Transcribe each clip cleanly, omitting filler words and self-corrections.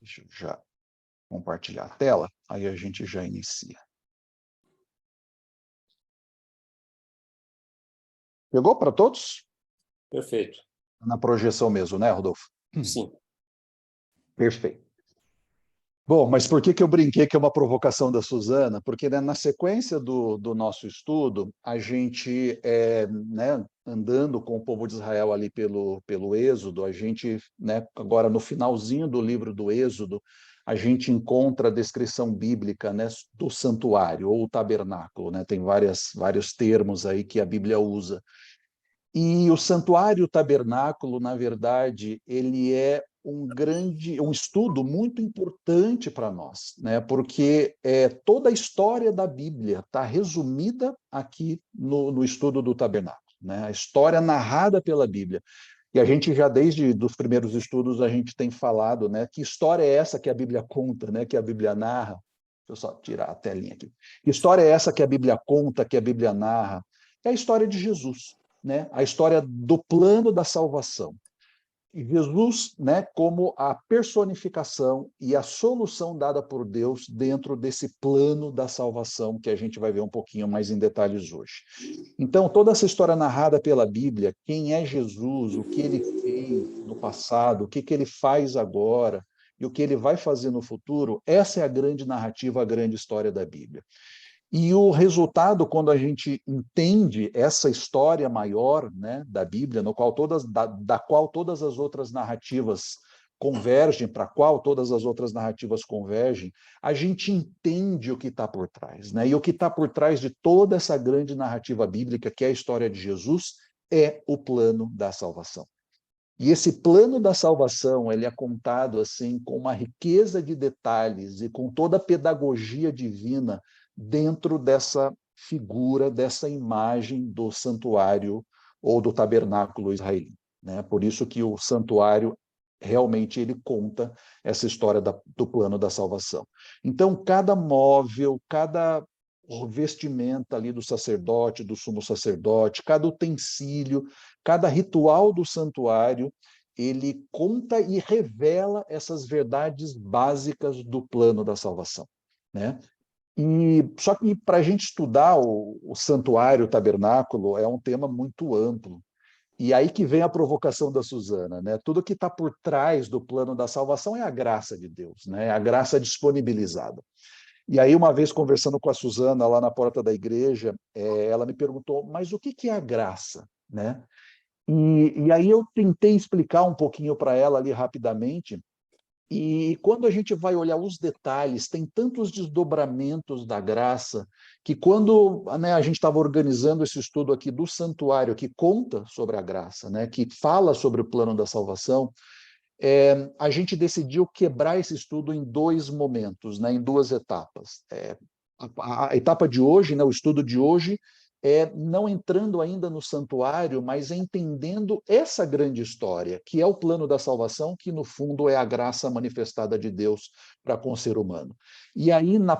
Deixa eu já compartilhar a tela, aí a gente já inicia. Pegou para todos? Perfeito. Na projeção mesmo, né, Rodolfo? Sim. Perfeito. Bom, mas por que eu brinquei que é uma provocação da Suzana? Porque, né, na sequência do nosso estudo, a gente, né, andando com o povo de Israel ali pelo Êxodo, a gente, né, agora no finalzinho do livro do Êxodo, a gente encontra a descrição bíblica, né, do santuário ou tabernáculo, né? Tem vários termos aí que a Bíblia usa. E o santuário o tabernáculo, na verdade, ele é um estudo muito importante para nós, né? Porque toda a história da Bíblia está resumida aqui no estudo do tabernáculo, né? A história narrada pela Bíblia. E a gente já, desde os primeiros estudos, a gente tem falado, né? Que história é essa que a Bíblia conta, né? Que a Bíblia narra? Deixa eu só tirar a telinha aqui. Que história é essa que a Bíblia conta, que a Bíblia narra? É a história de Jesus, né? A história do plano da salvação. E Jesus, né, como a personificação e a solução dada por Deus dentro desse plano da salvação que a gente vai ver um pouquinho mais em detalhes hoje. Então, toda essa história narrada pela Bíblia, quem é Jesus, o que ele fez no passado, o que ele faz agora e o que ele vai fazer no futuro, essa é a grande narrativa, a grande história da Bíblia. E o resultado, quando a gente entende essa história maior, né, da Bíblia, no qual da qual todas as outras narrativas convergem, para a qual todas as outras narrativas convergem, a gente entende o que está por trás, né? E o que está por trás de toda essa grande narrativa bíblica, que é a história de Jesus, é o plano da salvação. E esse plano da salvação, ele é contado assim com uma riqueza de detalhes e com toda a pedagogia divina dentro dessa figura, dessa imagem do santuário ou do tabernáculo israelita, né? Por isso que o santuário realmente ele conta essa história do plano da salvação. Então, cada móvel, cada vestimenta ali do sacerdote, do sumo sacerdote, cada utensílio, cada ritual do santuário, ele conta e revela essas verdades básicas do plano da salvação, né? E só que para a gente estudar o santuário, o tabernáculo, é um tema muito amplo. E aí que vem a provocação da Suzana, né? Tudo que está por trás do plano da salvação é a graça de Deus, né? É a graça disponibilizada. E aí, uma vez conversando com a Suzana lá na porta da igreja, ela me perguntou, mas o que é a graça, né? E aí eu tentei explicar um pouquinho para ela ali rapidamente, e quando a gente vai olhar os detalhes, tem tantos desdobramentos da graça, que quando, né, a gente estava organizando esse estudo aqui do santuário, que conta sobre a graça, né, que fala sobre o plano da salvação, a gente decidiu quebrar esse estudo em dois momentos, né, em duas etapas. A etapa de hoje, né, o estudo de hoje, é não entrando ainda no santuário, mas entendendo essa grande história, que é o plano da salvação, que no fundo é a graça manifestada de Deus para com o ser humano. E aí, no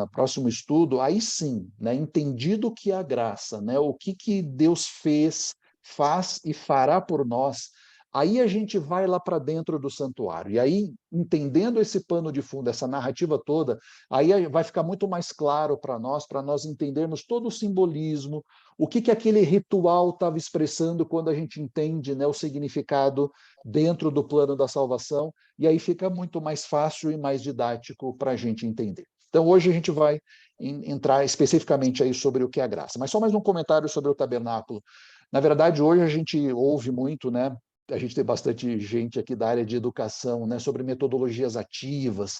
próximo estudo, aí sim, né, entendido o que é a graça, né, o que Deus fez, faz e fará por nós. Aí a gente vai lá para dentro do santuário. E aí, entendendo esse pano de fundo, essa narrativa toda, aí vai ficar muito mais claro para nós entendermos todo o simbolismo, o que aquele ritual estava expressando quando a gente entende, né, o significado dentro do plano da salvação, e aí fica muito mais fácil e mais didático para a gente entender. Então, hoje a gente vai entrar especificamente aí sobre o que é a graça. Mas só mais um comentário sobre o tabernáculo. Na verdade, hoje a gente ouve muito, né? A gente tem bastante gente aqui da área de educação, né, sobre metodologias ativas,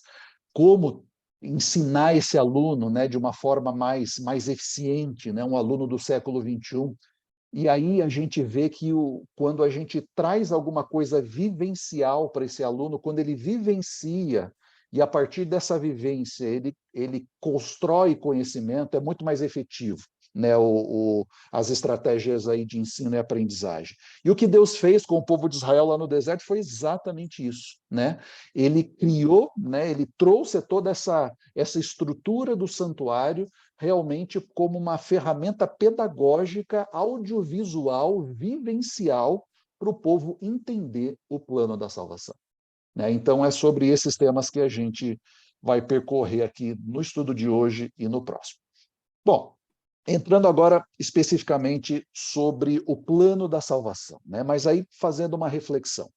como ensinar esse aluno, né, de uma forma mais eficiente, né, um aluno do século XXI. E aí a gente vê que quando a gente traz alguma coisa vivencial para esse aluno, quando ele vivencia, e a partir dessa vivência ele constrói conhecimento, é muito mais efetivo, né, as estratégias aí de ensino e aprendizagem. E o que Deus fez com o povo de Israel lá no deserto foi exatamente isso, né? Ele criou, né, ele trouxe toda essa estrutura do santuário realmente como uma ferramenta pedagógica, audiovisual, vivencial, para o povo entender o plano da salvação. né? Então, é sobre esses temas que a gente vai percorrer aqui no estudo de hoje e no próximo. Bom, entrando agora especificamente sobre o plano da salvação, né? Mas aí fazendo uma reflexão.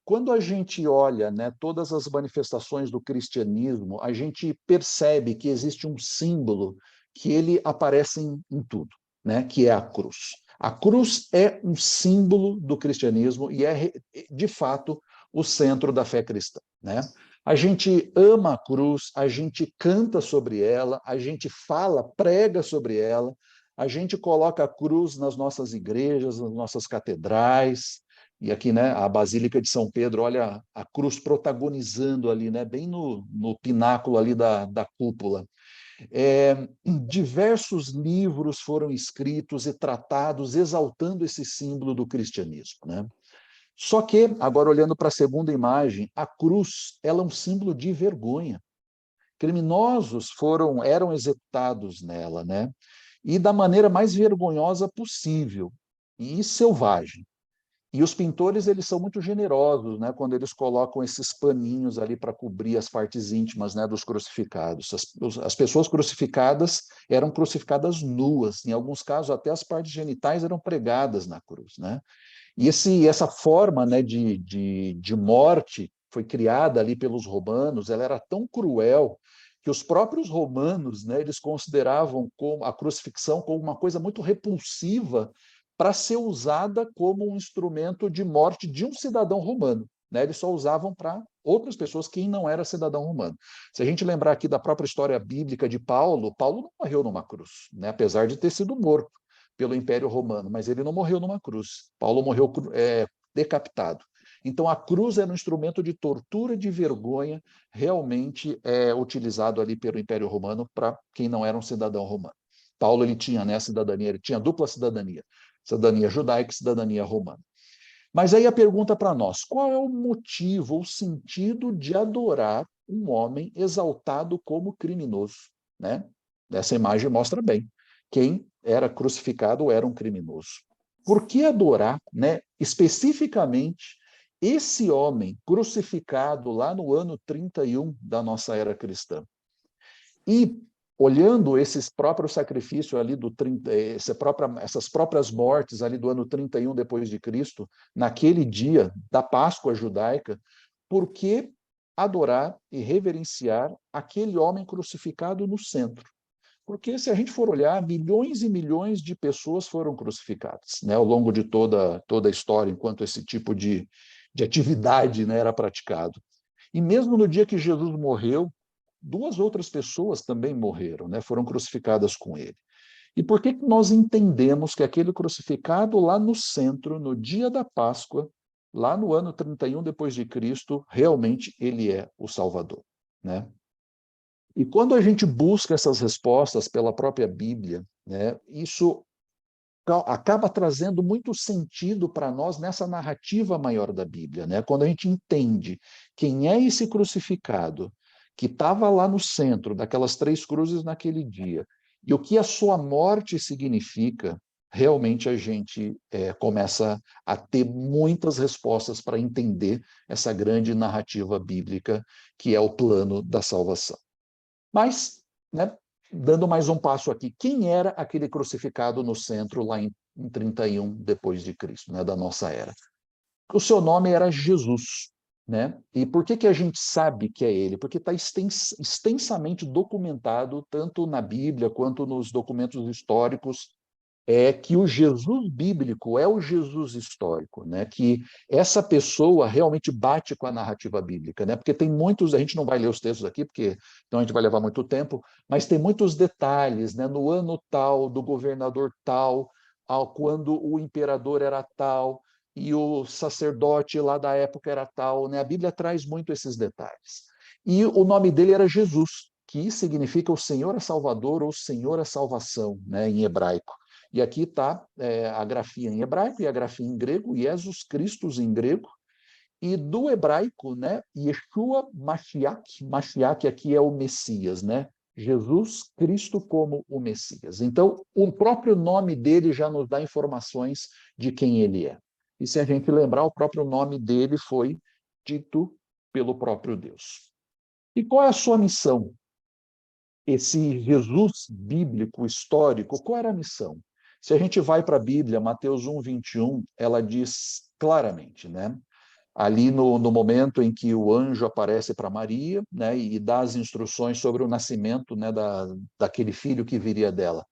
Quando a gente olha, né, todas as manifestações do cristianismo, a gente percebe que existe um símbolo que ele aparece em tudo, né, que é a cruz. A cruz é um símbolo do cristianismo e é, de fato, o centro da fé cristã, né? A gente ama a cruz, a gente canta sobre ela, a gente fala, prega sobre ela, a gente coloca a cruz nas nossas igrejas, nas nossas catedrais, e aqui, né, a Basílica de São Pedro, olha a cruz protagonizando ali, né, bem no pináculo ali da cúpula. Diversos livros foram escritos e tratados exaltando esse símbolo do cristianismo, né? Só que, agora olhando para a segunda imagem, a cruz, ela é um símbolo de vergonha. Criminosos eram executados nela, né? E da maneira mais vergonhosa possível e selvagem. E os pintores, eles são muito generosos, né, quando eles colocam esses paninhos ali para cobrir as partes íntimas, né, dos crucificados. As pessoas crucificadas eram crucificadas nuas, em alguns casos até as partes genitais eram pregadas na cruz, né? E essa forma, né, de morte foi criada ali pelos romanos, ela era tão cruel que os próprios romanos, né, eles consideravam a crucifixão como uma coisa muito repulsiva para ser usada como um instrumento de morte de um cidadão romano, né? Eles só usavam para outras pessoas que não era cidadão romano. Se a gente lembrar aqui da própria história bíblica de Paulo, Paulo não morreu numa cruz, né? Apesar de ter sido morto pelo Império Romano, mas ele não morreu numa cruz. Paulo morreu decapitado. Então, a cruz era um instrumento de tortura e de vergonha realmente utilizado ali pelo Império Romano para quem não era um cidadão romano. Paulo ele tinha, né, a cidadania, ele tinha dupla cidadania, cidadania judaica e cidadania romana. Mas aí a pergunta para nós, qual é o motivo, o sentido de adorar um homem exaltado como criminoso, né? Essa imagem mostra bem. Quem era crucificado era um criminoso. Por que adorar, né, especificamente esse homem crucificado lá no ano 31 da nossa era cristã? E olhando esses próprios sacrifícios ali do 30, essas próprias mortes ali do ano 31 depois de Cristo, naquele dia da Páscoa judaica, por que adorar e reverenciar aquele homem crucificado no centro? Porque se a gente for olhar, milhões e milhões de pessoas foram crucificadas, né, ao longo de toda a história, enquanto esse tipo de atividade, né, era praticado. E mesmo no dia que Jesus morreu, duas outras pessoas também morreram, né? Foram crucificadas com ele. E por que nós entendemos que aquele crucificado lá no centro, no dia da Páscoa, lá no ano 31 depois de Cristo, realmente ele é o Salvador, né? E quando a gente busca essas respostas pela própria Bíblia, né, isso acaba trazendo muito sentido para nós nessa narrativa maior da Bíblia, né? Quando a gente entende quem é esse crucificado que estava lá no centro daquelas três cruzes naquele dia e o que a sua morte significa, realmente a gente começa a ter muitas respostas para entender essa grande narrativa bíblica que é o plano da salvação. Mas, né, dando mais um passo aqui, quem era aquele crucificado no centro lá em 31 depois de Cristo, né, da nossa era? O seu nome era Jesus, né? E por que a gente sabe que é ele? Porque está extensamente documentado tanto na Bíblia quanto nos documentos históricos que o Jesus bíblico é o Jesus histórico, né? Que essa pessoa realmente bate com a narrativa bíblica, né? Porque tem muitos, a gente não vai ler os textos aqui, porque então a gente vai levar muito tempo, mas tem muitos detalhes, né? No ano tal, do governador tal, quando o imperador era tal, e o sacerdote lá da época era tal, né? A Bíblia traz muito esses detalhes. E o nome dele era Jesus, que significa o Senhor é Salvador ou Senhor é Salvação, né? Em hebraico. E aqui está a grafia em hebraico e a grafia em grego, Jesus Christus em grego, e do hebraico, né, Yeshua Mashiach, Mashiach aqui é o Messias, né? Jesus Cristo como o Messias. Então, o próprio nome dele já nos dá informações de quem ele é. E se a gente lembrar, o próprio nome dele foi dito pelo próprio Deus. E qual é a sua missão? Esse Jesus bíblico, histórico, qual era a missão? Se a gente vai para a Bíblia, Mateus 1:21, ela diz claramente, né? Ali no momento em que o anjo aparece para Maria, né, e dá as instruções sobre o nascimento, né, daquele filho que viria dela.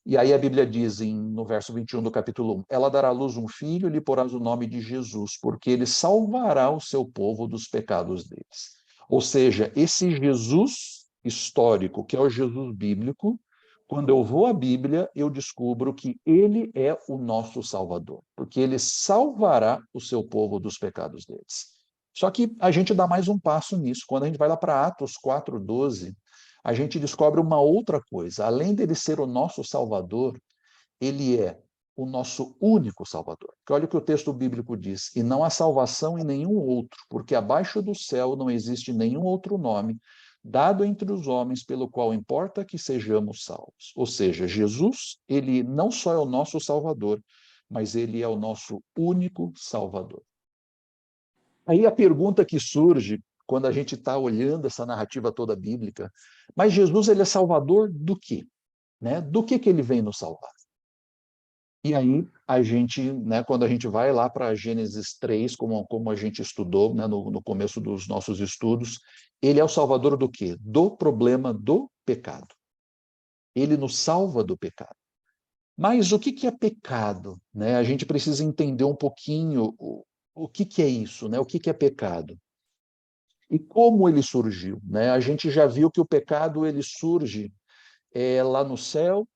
E aí a Bíblia diz no verso 21 do capítulo 1, ela dará à luz um filho e lhe porás o nome de Jesus, porque ele salvará o seu povo dos pecados deles. Ou seja, esse Jesus histórico, que é o Jesus bíblico, quando eu vou à Bíblia, eu descubro que ele é o nosso Salvador, porque ele salvará o seu povo dos pecados deles. Só que a gente dá mais um passo nisso. Quando a gente vai lá para Atos 4:12, a gente descobre uma outra coisa. Além dele ser o nosso Salvador, ele é o nosso único Salvador. Porque olha o que o texto bíblico diz: e não há salvação em nenhum outro, porque abaixo do céu não existe nenhum outro nome dado entre os homens pelo qual importa que sejamos salvos. Ou seja, Jesus, ele não só é o nosso Salvador, mas ele é o nosso único Salvador. Aí a pergunta que surge quando a gente está olhando essa narrativa toda bíblica, mas Jesus ele é salvador do quê? Né? Do que ele vem nos salvar? E aí a gente, né, quando a gente vai lá para Gênesis 3, como a gente estudou, né, no começo dos nossos estudos, ele é o salvador do quê? Do problema do pecado. Ele nos salva do pecado. Mas o que é pecado? Né? A gente precisa entender um pouquinho o que é isso, né? O que é pecado? E como ele surgiu, né? A gente já viu que o pecado ele surge lá no céu,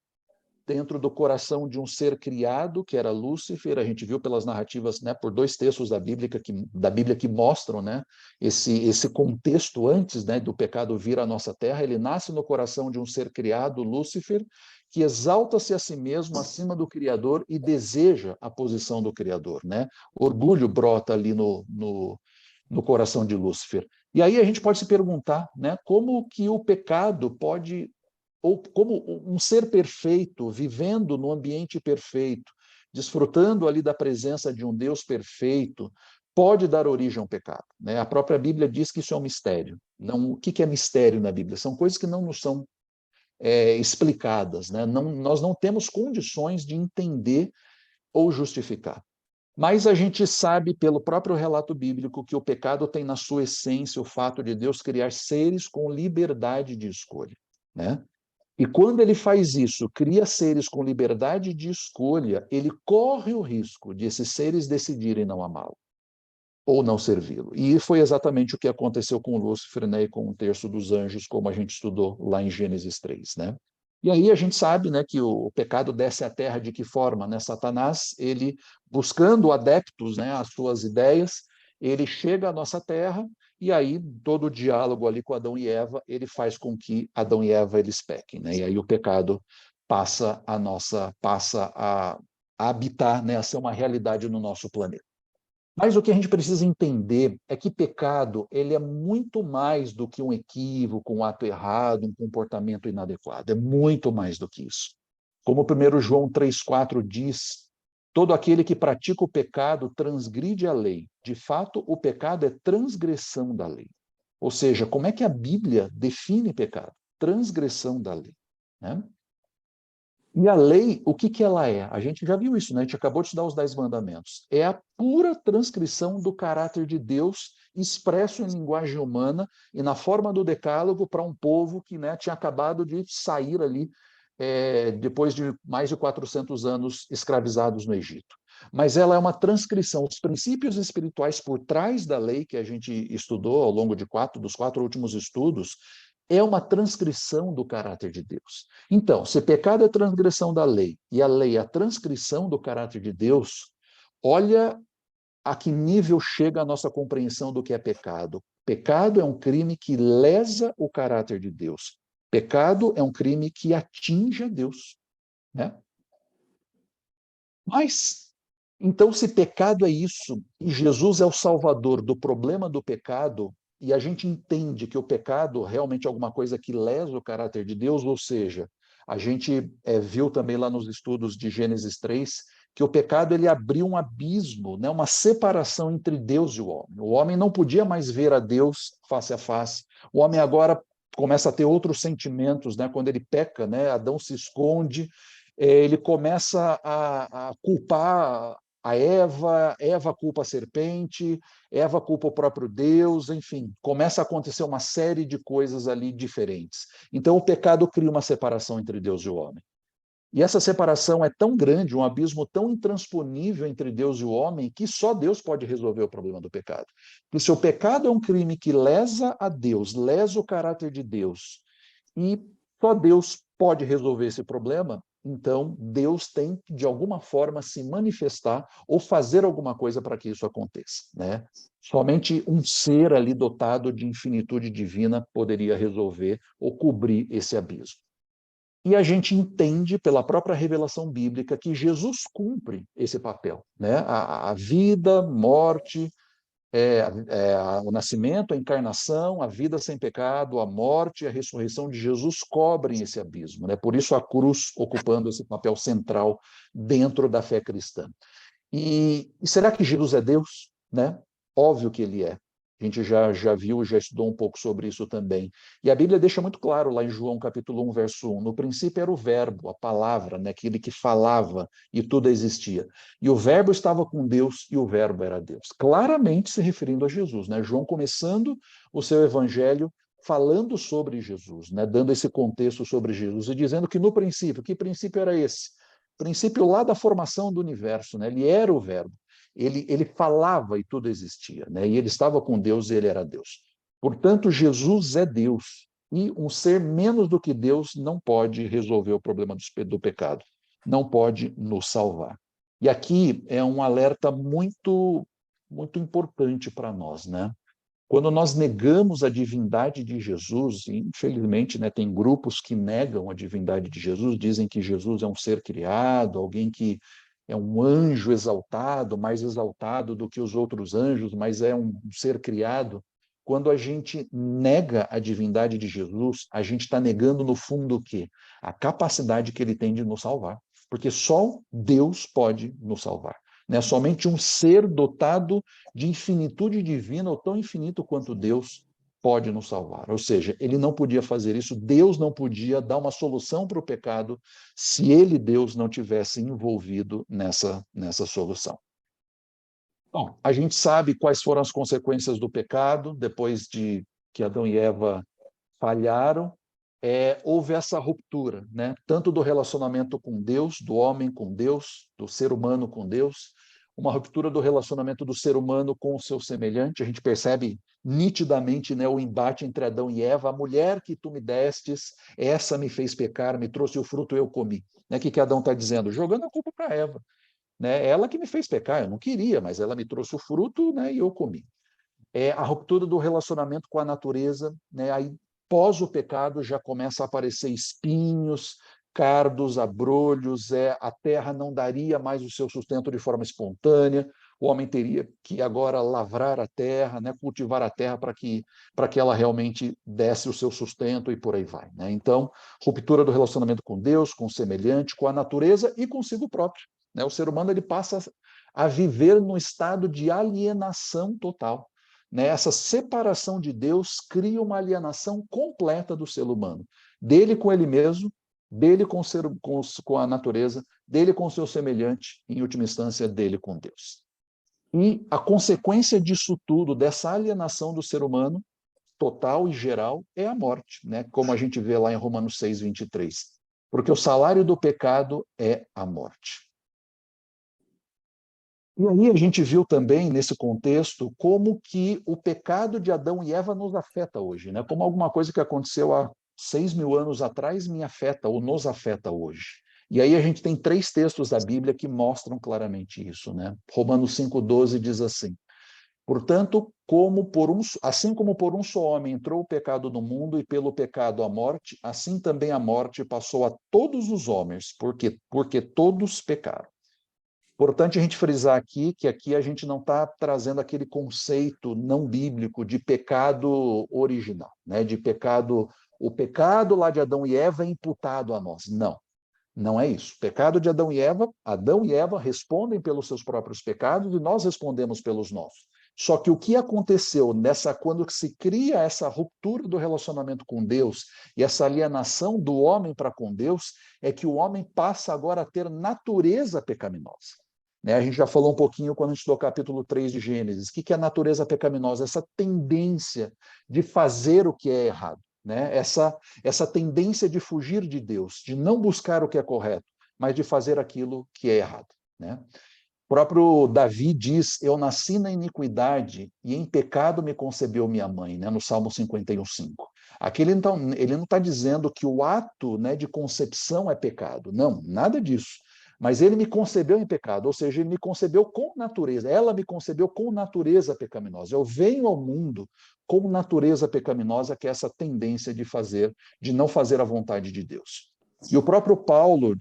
dentro do coração de um ser criado, que era Lúcifer. A gente viu pelas narrativas, né, por 2 textos da Bíblia que mostram, né, esse contexto antes, né, do pecado vir à nossa terra. Ele nasce no coração de um ser criado, Lúcifer, que exalta-se a si mesmo acima do Criador e deseja a posição do Criador. Né? Orgulho brota ali no coração de Lúcifer. E aí a gente pode se perguntar, né, como que o pecado pode, ou como um ser perfeito, vivendo no ambiente perfeito, desfrutando ali da presença de um Deus perfeito, pode dar origem a um pecado. Né? A própria Bíblia diz que isso é um mistério. Não, o que é mistério na Bíblia? São coisas que não nos são explicadas. Né? Não, nós não temos condições de entender ou justificar. Mas a gente sabe, pelo próprio relato bíblico, que o pecado tem na sua essência o fato de Deus criar seres com liberdade de escolha. Né? E quando ele faz isso, cria seres com liberdade de escolha, ele corre o risco de esses seres decidirem não amá-lo ou não servi-lo. E foi exatamente o que aconteceu com Lúcifer, né, e com um terço dos anjos, como a gente estudou lá em Gênesis 3. Né? E aí a gente sabe, né, que o pecado desce à terra de que forma? Né? Satanás, ele buscando adeptos, né, às suas ideias, ele chega à nossa terra e aí todo o diálogo ali com Adão e Eva, ele faz com que Adão e Eva eles pequem. Né? E aí o pecado passa a habitar, né, a ser uma realidade no nosso planeta. Mas o que a gente precisa entender é que pecado ele é muito mais do que um equívoco, um ato errado, um comportamento inadequado. É muito mais do que isso. Como o 1 João 3,4 diz, todo aquele que pratica o pecado transgride a lei. De fato, o pecado é transgressão da lei. Ou seja, como é que a Bíblia define pecado? Transgressão da lei. Né? E a lei, o que ela é? A gente já viu isso, né? A gente acabou de estudar os 10 mandamentos. É a pura transcrição do caráter de Deus expresso em linguagem humana e na forma do decálogo para um povo que, né, tinha acabado de sair ali depois de mais de 400 anos escravizados no Egito. Mas ela é uma transcrição. Os princípios espirituais por trás da lei que a gente estudou ao longo dos 4 últimos estudos é uma transcrição do caráter de Deus. Então, se pecado é transgressão da lei e a lei é a transcrição do caráter de Deus, olha a que nível chega a nossa compreensão do que é pecado. Pecado é um crime que lesa o caráter de Deus. Pecado é um crime que atinge a Deus. Né? Mas, então, se pecado é isso, e Jesus é o salvador do problema do pecado, e a gente entende que o pecado realmente é alguma coisa que lesa o caráter de Deus, ou seja, a gente viu também lá nos estudos de Gênesis 3 que o pecado ele abriu um abismo, né, uma separação entre Deus e o homem. O homem não podia mais ver a Deus face a face. O homem agora começa a ter outros sentimentos, né? Quando ele peca, né? Adão se esconde, ele começa a culpar a Eva, Eva culpa a serpente, Eva culpa o próprio Deus, enfim, começa a acontecer uma série de coisas ali diferentes. Então, o pecado cria uma separação entre Deus e o homem. E essa separação é tão grande, um abismo tão intransponível entre Deus e o homem, que só Deus pode resolver o problema do pecado. Porque se o pecado é um crime que lesa a Deus, lesa o caráter de Deus, e só Deus pode resolver esse problema, então Deus tem que, de alguma forma, se manifestar ou fazer alguma coisa para que isso aconteça, né? Somente um ser ali dotado de infinitude divina poderia resolver ou cobrir esse abismo. E a gente entende pela própria revelação bíblica que Jesus cumpre esse papel, né? A vida, morte, o nascimento, a encarnação, a vida sem pecado, a morte e a ressurreição de Jesus cobrem esse abismo, né? Por isso a cruz ocupando esse papel central dentro da fé cristã. E será que Jesus é Deus? Né? Óbvio que ele é. A gente já viu, já estudou um pouco sobre isso também. E a Bíblia deixa muito claro lá em João capítulo 1, verso 1, no princípio era o verbo, a palavra, né? Aquele que falava e tudo existia. E o verbo estava com Deus e o verbo era Deus. Claramente se referindo a Jesus, né? João começando o seu evangelho falando sobre Jesus, né? Dando esse contexto sobre Jesus e dizendo que no princípio, que princípio era esse? Princípio lá da formação do universo, né? Ele era o verbo. Ele falava e tudo existia, né? E ele estava com Deus e ele era Deus. Portanto, Jesus é Deus. E um ser menos do que Deus não pode resolver o problema do pecado, não pode nos salvar. E aqui é um alerta muito importante para nós, né? Quando nós negamos a divindade de Jesus, e infelizmente, né, tem grupos que negam a divindade de Jesus, dizem que Jesus é um ser criado, alguém que é um anjo exaltado, mais exaltado do que os outros anjos, mas é um ser criado. Quando a gente nega a divindade de Jesus, a gente está negando no fundo o quê? A capacidade que ele tem de nos salvar. Porque só Deus pode nos salvar. Né? Somente um ser dotado de infinitude divina, ou tão infinito quanto Deus, pode nos salvar. Ou seja, ele não podia fazer isso, Deus não podia dar uma solução para o pecado se ele, Deus, não tivesse envolvido nessa solução. Bom, a gente sabe quais foram as consequências do pecado depois de que Adão e Eva falharam. Houve essa ruptura, né? Tanto do relacionamento com Deus, do homem com Deus, do ser humano com Deus, uma ruptura do relacionamento do ser humano com o seu semelhante. A gente percebe nitidamente, né, o embate entre Adão e Eva. A mulher que tu me destes, essa me fez pecar, me trouxe o fruto, eu comi. Né? O que Adão está dizendo? Jogando a culpa para Eva. Né? Ela que me fez pecar, eu não queria, mas ela me trouxe o fruto, né, e eu comi. A ruptura do relacionamento com a natureza, né? Aí, pós o pecado, já começa a aparecer espinhos, cardos, abrolhos, a terra não daria mais o seu sustento de forma espontânea, o homem teria que agora lavrar a terra, né? Cultivar a terra para que ela realmente desse o seu sustento e por aí vai. Né? Então, ruptura do relacionamento com Deus, com o semelhante, com a natureza e consigo próprio. Né? O ser humano ele passa a viver num estado de alienação total. Né? Essa separação de Deus cria uma alienação completa do ser humano, dele com ele mesmo, dele com a natureza, dele com o seu semelhante, em última instância, dele com Deus. E a consequência disso tudo, dessa alienação do ser humano, total e geral, é a morte, né? Como a gente vê lá em Romanos 6, 23. Porque o salário do pecado é a morte. E aí a gente viu também, nesse contexto, como que o pecado de Adão e Eva nos afeta hoje, né? Como alguma coisa que aconteceu há 6.000 anos atrás me afeta ou nos afeta hoje. E aí a gente tem 3 textos da Bíblia que mostram claramente isso, né? Romanos 5,12 diz assim: portanto, assim como por um só homem entrou o pecado no mundo e pelo pecado a morte, assim também a morte passou a todos os homens, porque todos pecaram. Importante a gente frisar aqui que aqui a gente não está trazendo aquele conceito não bíblico de pecado original, né? De pecado, o pecado lá de Adão e Eva é imputado a nós. Não. Não é isso. Pecado de Adão e Eva respondem pelos seus próprios pecados e nós respondemos pelos nossos. Só que o que aconteceu quando se cria essa ruptura do relacionamento com Deus e essa alienação do homem para com Deus, é que o homem passa agora a ter natureza pecaminosa. Né? A gente já falou um pouquinho quando a gente estudou o capítulo 3 de Gênesis. O que é a natureza pecaminosa? Essa tendência de fazer o que é errado. Né? Essa tendência de fugir de Deus, de não buscar o que é correto, mas de fazer aquilo que é errado. Né? O próprio Davi diz, eu nasci na iniquidade e em pecado me concebeu minha mãe, né? No Salmo 51:5. Aqui ele não está dizendo que o ato, né, de concepção é pecado. Não, nada disso. Mas ele me concebeu em pecado, ou seja, ele me concebeu com natureza. Ela me concebeu com natureza pecaminosa. Eu venho ao mundo com natureza pecaminosa, que é essa tendência de não fazer a vontade de Deus. E o próprio Paulo,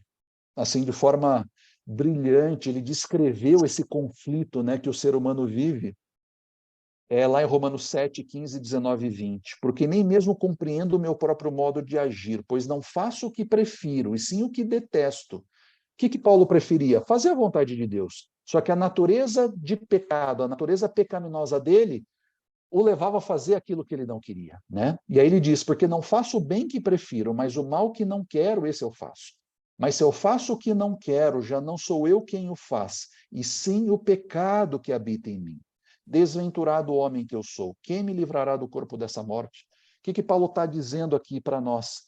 assim, de forma brilhante, ele descreveu esse conflito, né, que o ser humano vive, lá em Romanos 7, 15, 19 e 20. Porque nem mesmo compreendo o meu próprio modo de agir, pois não faço o que prefiro, e sim o que detesto. O que Paulo preferia? Fazer a vontade de Deus. Só que a natureza de pecado, a natureza pecaminosa dele, o levava a fazer aquilo que ele não queria. Né? E aí ele diz, porque não faço o bem que prefiro, mas o mal que não quero, esse eu faço. Mas se eu faço o que não quero, já não sou eu quem o faz, e sim o pecado que habita em mim. Desventurado homem que eu sou, quem me livrará do corpo dessa morte? O que Paulo está dizendo aqui para nós?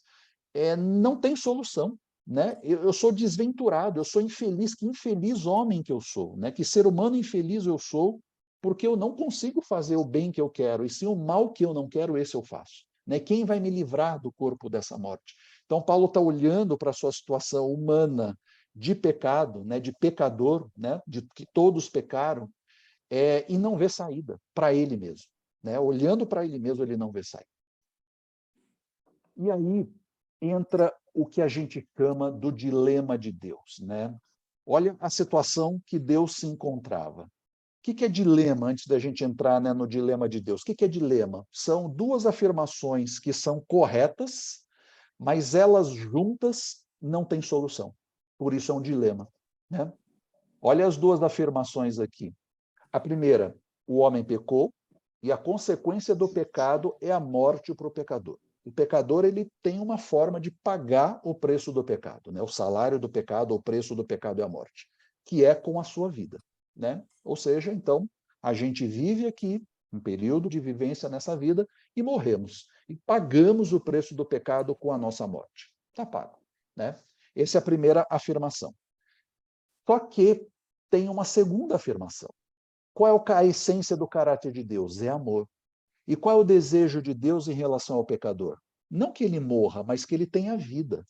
Não tem solução. Né? Eu sou desventurado, eu sou infeliz, que infeliz homem que eu sou, né? Que ser humano infeliz eu sou, porque eu não consigo fazer o bem que eu quero, e sim o mal que eu não quero, esse eu faço. Né? Quem vai me livrar do corpo dessa morte? Então, Paulo está olhando para a sua situação humana de pecado, né? De pecador, né? De que todos pecaram, e não vê saída para ele mesmo. Né? Olhando para ele mesmo, ele não vê saída. E aí entra o que a gente chama do dilema de Deus. Né? Olha a situação que Deus se encontrava. O que é dilema, antes da gente entrar, né, no dilema de Deus? O que é dilema? São duas afirmações que são corretas, mas elas juntas não têm solução. Por isso é um dilema. Né? Olha as duas afirmações aqui. A primeira, o homem pecou, e a consequência do pecado é a morte para o pecador. O pecador, ele tem uma forma de pagar o preço do pecado, né? O salário do pecado, o preço do pecado é a morte, que é com a sua vida, né? Ou seja, então, a gente vive aqui um período de vivência nessa vida e morremos. E pagamos o preço do pecado com a nossa morte. Está pago, né? Essa é a primeira afirmação. Só que tem uma segunda afirmação. Qual é a essência do caráter de Deus? É amor. E qual é o desejo de Deus em relação ao pecador? Não que ele morra, mas que ele tenha vida.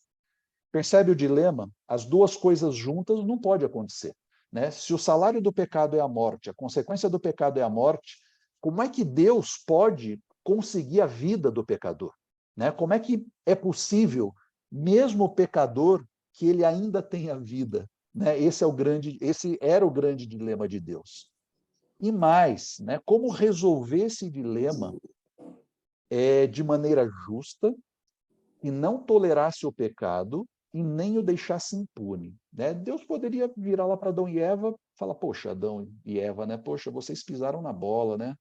Percebe o dilema? As duas coisas juntas não pode acontecer. Né? Se o salário do pecado é a morte, a consequência do pecado é a morte, como é que Deus pode conseguir a vida do pecador? Né? Como é que é possível, mesmo o pecador, que ele ainda tenha vida? Né? Esse era o grande dilema de Deus. E mais, né, como resolver esse dilema de maneira justa e não tolerasse o pecado e nem o deixasse impune. Né? Deus poderia virar lá para Adão e Eva e falar, poxa, Adão e Eva, né? Poxa, vocês pisaram na bola, né?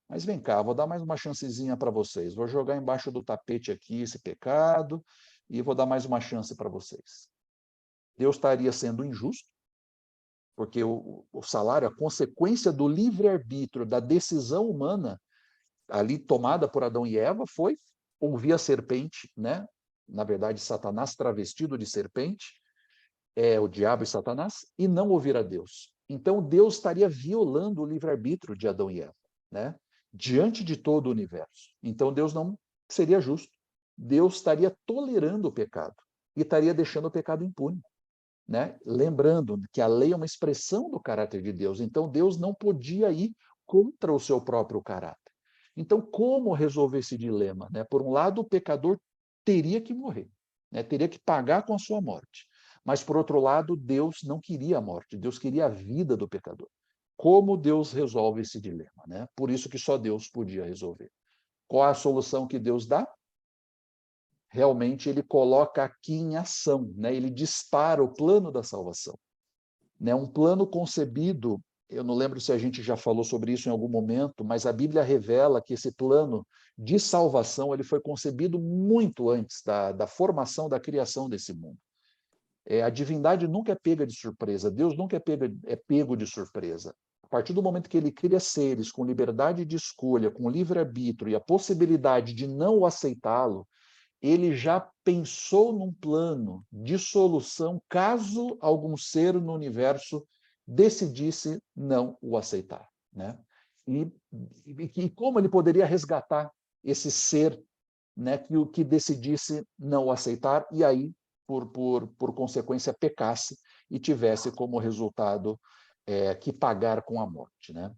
Mas vem cá, vou dar mais uma chancezinha para vocês. Vou jogar embaixo do tapete aqui esse pecado e vou dar mais uma chance para vocês. Deus estaria sendo injusto, porque o salário, a consequência do livre-arbítrio, da decisão humana, ali tomada por Adão e Eva, foi ouvir a serpente, né? Na verdade, Satanás travestido de serpente, o diabo e Satanás, e não ouvir a Deus. Então, Deus estaria violando o livre-arbítrio de Adão e Eva, né? Diante de todo o universo. Então, Deus não seria justo. Deus estaria tolerando o pecado e estaria deixando o pecado impune. Né? Lembrando que a lei é uma expressão do caráter de Deus, então Deus não podia ir contra o seu próprio caráter. Então, como resolver esse dilema? Né? Por um lado, o pecador teria que morrer, né? Teria que pagar com a sua morte. Mas, por outro lado, Deus não queria a morte, Deus queria a vida do pecador. Como Deus resolve esse dilema? Né? Por isso que só Deus podia resolver. Qual é a solução que Deus dá? realmente ele coloca aqui em ação, né? Ele dispara o plano da salvação. Né? Um plano concebido, eu não lembro se a gente já falou sobre isso em algum momento, mas a Bíblia revela que esse plano de salvação ele foi concebido muito antes da formação, da criação desse mundo. A divindade nunca é pega de surpresa, Deus nunca é pego de surpresa. A partir do momento que ele cria seres com liberdade de escolha, com livre-arbítrio e a possibilidade de não o aceitá-lo, ele já pensou num plano de solução caso algum ser no universo decidisse não o aceitar. Né? E como ele poderia resgatar esse ser, né, que decidisse não o aceitar e aí, por consequência, pecasse e tivesse como resultado que pagar com a morte. Né?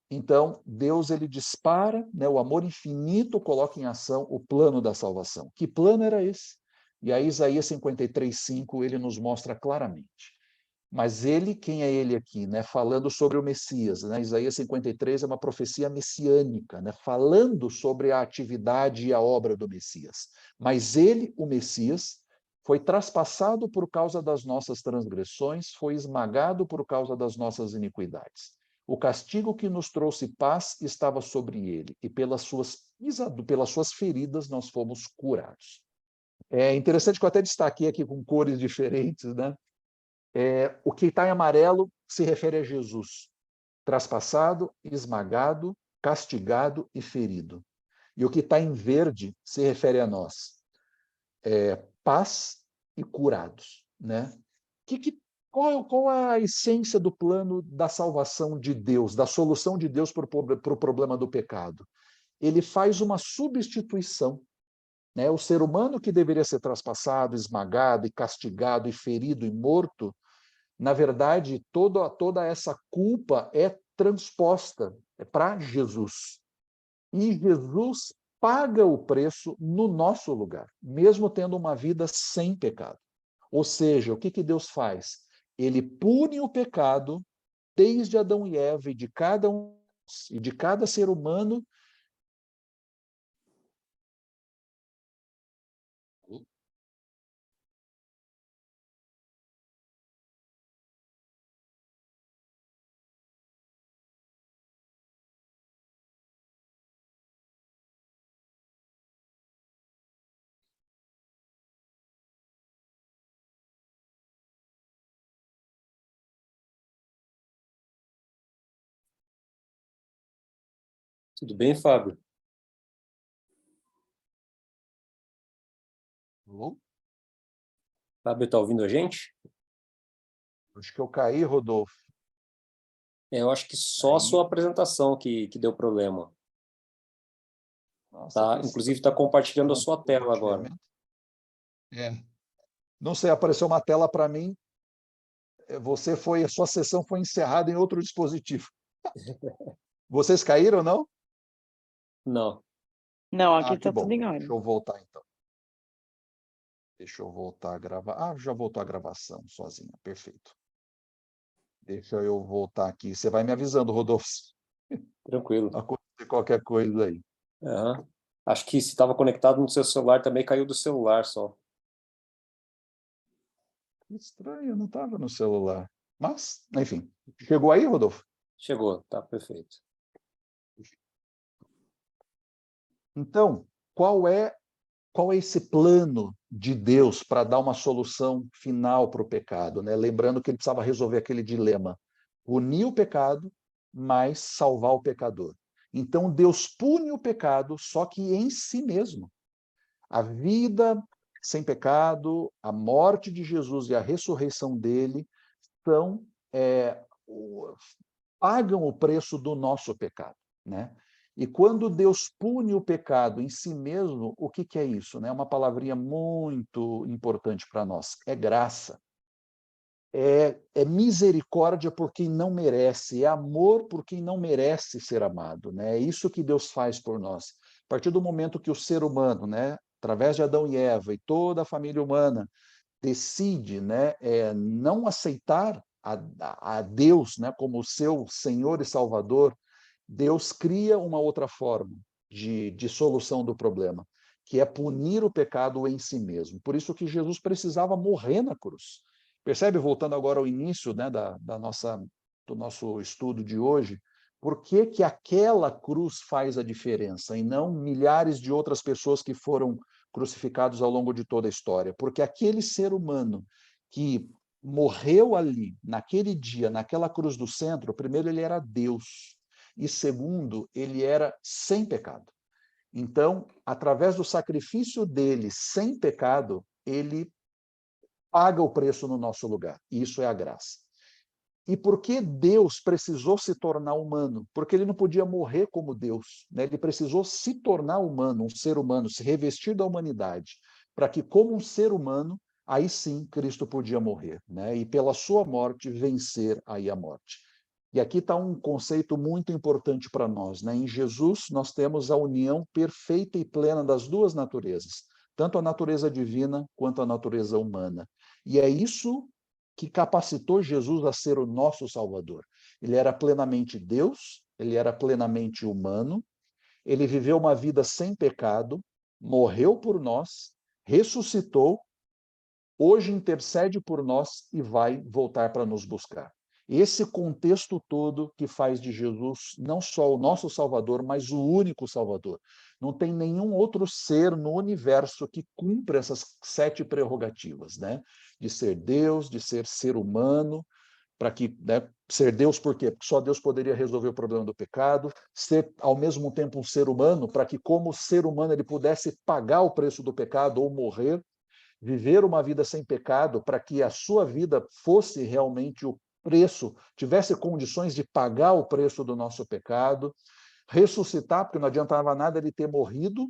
Então, Deus ele dispara, né, o amor infinito coloca em ação o plano da salvação. Que plano era esse? E aí Isaías 53:5 ele nos mostra claramente. Mas ele, quem é ele aqui? Né? Falando sobre o Messias. Né? Isaías 53 é uma profecia messiânica, né? Falando sobre a atividade e a obra do Messias. Mas ele, o Messias, foi traspassado por causa das nossas transgressões, foi esmagado por causa das nossas iniquidades. O castigo que nos trouxe paz estava sobre ele, e pelas suas feridas nós fomos curados. É interessante que eu até destaquei aqui com cores diferentes, né? O que está em amarelo se refere a Jesus, traspassado, esmagado, castigado e ferido. E o que está em verde se refere a nós, paz e curados. Né? Qual a essência do plano da salvação de Deus, da solução de Deus para o problema do pecado? Ele faz uma substituição. Né? O ser humano que deveria ser traspassado, esmagado e castigado e ferido e morto, na verdade, toda essa culpa é transposta para Jesus. E Jesus paga o preço no nosso lugar, mesmo tendo uma vida sem pecado. Ou seja, o que Deus faz? Ele pune o pecado desde Adão e Eva e de cada ser humano. Tudo bem, Fábio? Fábio, está ouvindo a gente? Acho que eu caí, Rodolfo. Eu acho que só a sua apresentação que deu problema. Nossa, Tá, inclusive está compartilhando a sua tela agora. Não sei, apareceu uma tela para mim. A sua sessão foi encerrada em outro dispositivo. Vocês caíram, não? Não. Não, aqui Que está bom. tudo em Deixa ordem. eu voltar, então. Deixa eu voltar a gravar. Já voltou a gravação sozinha. Perfeito. Deixa eu voltar aqui. Você vai me avisando, Rodolfo. Tranquilo. Acontecer qualquer coisa aí. Uhum. Acho que se estava conectado no seu celular também caiu do celular só. Que estranho, não estava no celular. Mas, enfim. Chegou aí, Rodolfo? Chegou, tá perfeito. Então, qual é esse plano de Deus para dar uma solução final para o pecado? Né? Lembrando que ele precisava resolver aquele dilema: punir o pecado, mas salvar o pecador. Então, Deus pune o pecado, só que em si mesmo. A vida sem pecado, a morte de Jesus e a ressurreição dele pagam o preço do nosso pecado. Né? E quando Deus pune o pecado em si mesmo, o que é isso? É uma palavrinha muito importante para nós. É graça. É misericórdia por quem não merece. É amor por quem não merece ser amado. Né? É isso que Deus faz por nós. A partir do momento que o ser humano, né, através de Adão e Eva e toda a família humana, decide, né, não aceitar a Deus, né, como seu Senhor e Salvador, Deus cria uma outra forma de solução do problema, que é punir o pecado em si mesmo. Por isso que Jesus precisava morrer na cruz. Percebe, voltando agora ao início, né, do nosso estudo de hoje, por que que aquela cruz faz a diferença e não milhares de outras pessoas que foram crucificados ao longo de toda a história? Porque aquele ser humano que morreu ali, naquele dia, naquela cruz do centro, primeiro, ele era Deus, e segundo, ele era sem pecado. Então, através do sacrifício dele, sem pecado, ele paga o preço no nosso lugar. Isso é a graça. E por que Deus precisou se tornar humano? Porque ele não podia morrer como Deus, né? Ele precisou se tornar humano, um ser humano, se revestir da humanidade, para que, como um ser humano, aí sim Cristo podia morrer, né? E pela sua morte vencer aí a morte. E aqui está um conceito muito importante para nós, né? Em Jesus nós temos a união perfeita e plena das duas naturezas, tanto a natureza divina quanto a natureza humana. E é isso que capacitou Jesus a ser o nosso Salvador. Ele era plenamente Deus, ele era plenamente humano, ele viveu uma vida sem pecado, morreu por nós, ressuscitou, hoje intercede por nós e vai voltar para nos buscar. Esse contexto todo que faz de Jesus não só o nosso Salvador, mas o único Salvador. Não tem nenhum outro ser no universo que cumpra essas 7 prerrogativas, né? De ser Deus, de ser humano, para que, né, ser Deus por quê? Porque só Deus poderia resolver o problema do pecado, ser ao mesmo tempo um ser humano, para que como ser humano ele pudesse pagar o preço do pecado ou morrer, viver uma vida sem pecado, para que a sua vida fosse realmente o preço, tivesse condições de pagar o preço do nosso pecado, ressuscitar, porque não adiantava nada ele ter morrido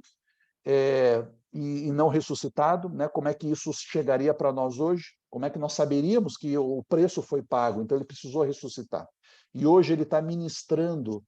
e não ressuscitado, né? Como é que isso chegaria para nós hoje? Como é que nós saberíamos que o preço foi pago? Então ele precisou ressuscitar. E hoje ele está ministrando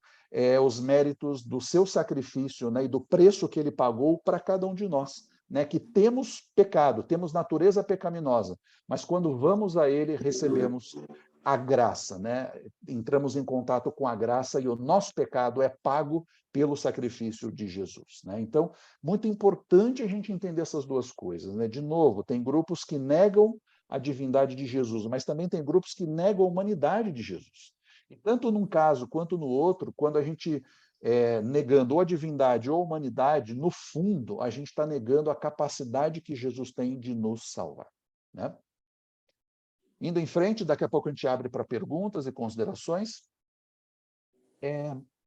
os méritos do seu sacrifício, né? E do preço que ele pagou para cada um de nós. Né, que temos pecado, temos natureza pecaminosa, mas quando vamos a ele, recebemos a graça, né? Entramos em contato com a graça e o nosso pecado é pago pelo sacrifício de Jesus. Né? Então, muito importante a gente entender essas duas coisas. Né? De novo, tem grupos que negam a divindade de Jesus, mas também tem grupos que negam a humanidade de Jesus. E tanto num caso quanto no outro, quando a gente negando ou a divindade ou a humanidade, no fundo, a gente está negando a capacidade que Jesus tem de nos salvar. Né? Indo em frente, daqui a pouco a gente abre para perguntas e considerações.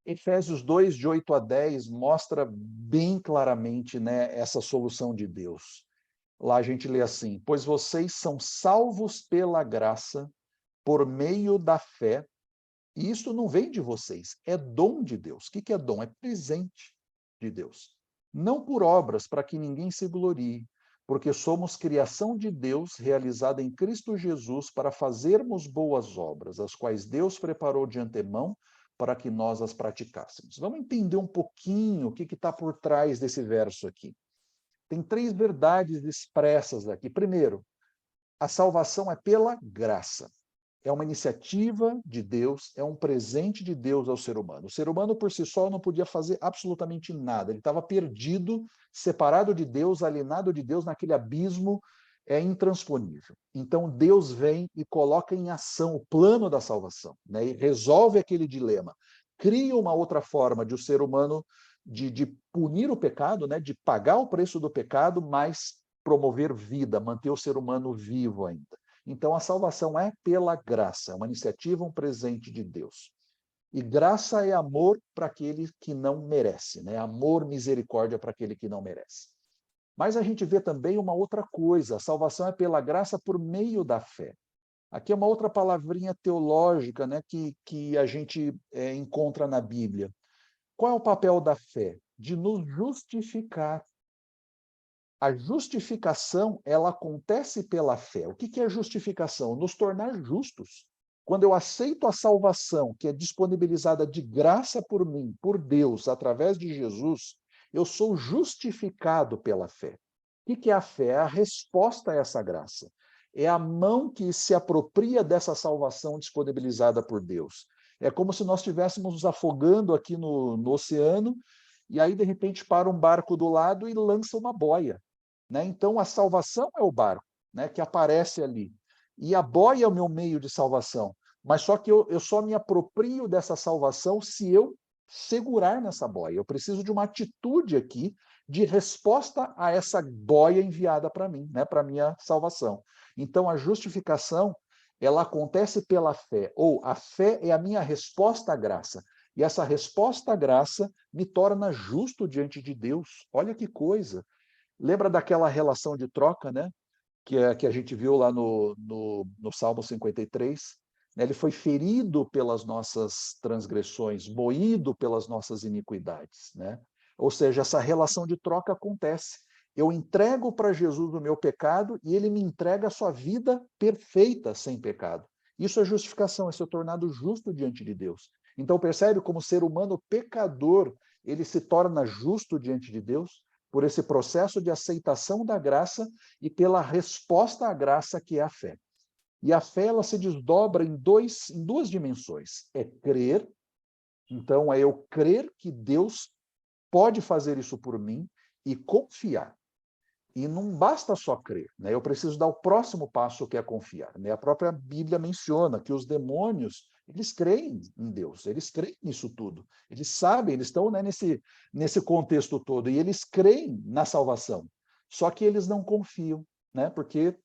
Efésios 2, de 8 a 10, mostra bem claramente, né, essa solução de Deus. Lá a gente lê assim: pois vocês são salvos pela graça, por meio da fé, e isso não vem de vocês, é dom de Deus. O que é dom? É presente de Deus. Não por obras, para que ninguém se glorie, porque somos criação de Deus, realizada em Cristo Jesus, para fazermos boas obras, as quais Deus preparou de antemão para que nós as praticássemos. Vamos entender um pouquinho o que está por trás desse verso aqui. Tem 3 verdades expressas aqui. Primeiro, a salvação é pela graça. É uma iniciativa de Deus, é um presente de Deus ao ser humano. O ser humano, por si só, não podia fazer absolutamente nada. Ele estava perdido, separado de Deus, alienado de Deus, naquele abismo intransponível. Então, Deus vem e coloca em ação o plano da salvação, né? E resolve aquele dilema. Cria uma outra forma de o ser humano de punir o pecado, né? De pagar o preço do pecado, mas promover vida, manter o ser humano vivo ainda. Então, a salvação é pela graça, é uma iniciativa, um presente de Deus. E graça é amor para aquele que não merece, né? Amor, misericórdia para aquele que não merece. Mas a gente vê também uma outra coisa: a salvação é pela graça por meio da fé. Aqui é uma outra palavrinha teológica, né, que a gente encontra na Bíblia. Qual é o papel da fé? De nos justificar. A justificação, ela acontece pela fé. O que é justificação? Nos tornar justos. Quando eu aceito a salvação, que é disponibilizada de graça por mim, por Deus, através de Jesus, eu sou justificado pela fé. O que é a fé? É a resposta a essa graça. É a mão que se apropria dessa salvação disponibilizada por Deus. É como se nós estivéssemos nos afogando aqui no oceano, e aí, de repente, para um barco do lado e lança uma boia, né? Então, a salvação é o barco, né, que aparece ali. E a boia é o meu meio de salvação. Mas só que eu só me aproprio dessa salvação se eu segurar nessa boia. Eu preciso de uma atitude aqui de resposta a essa boia enviada para mim, né, para a minha salvação. Então, a justificação, ela acontece pela fé, ou a fé é a minha resposta à graça. E essa resposta à graça me torna justo diante de Deus. Olha que coisa! Lembra daquela relação de troca, né? Que a gente viu lá no Salmo 53? Né? Ele foi ferido pelas nossas transgressões, moído pelas nossas iniquidades. Né? Ou seja, essa relação de troca acontece. Eu entrego para Jesus o meu pecado e ele me entrega a sua vida perfeita sem pecado. Isso é justificação, é ser tornado justo diante de Deus. Então percebe como ser humano pecador, ele se torna justo diante de Deus por esse processo de aceitação da graça e pela resposta à graça que é a fé. E a fé ela se desdobra em duas dimensões. É crer, então é eu crer que Deus pode fazer isso por mim e confiar. E não basta só crer, né? Eu preciso dar o próximo passo, que é confiar. Né? A própria Bíblia menciona que os demônios, eles creem em Deus, eles creem nisso tudo. Eles sabem, eles estão, né, nesse contexto todo, e eles creem na salvação. Só que eles não confiam, né? Porque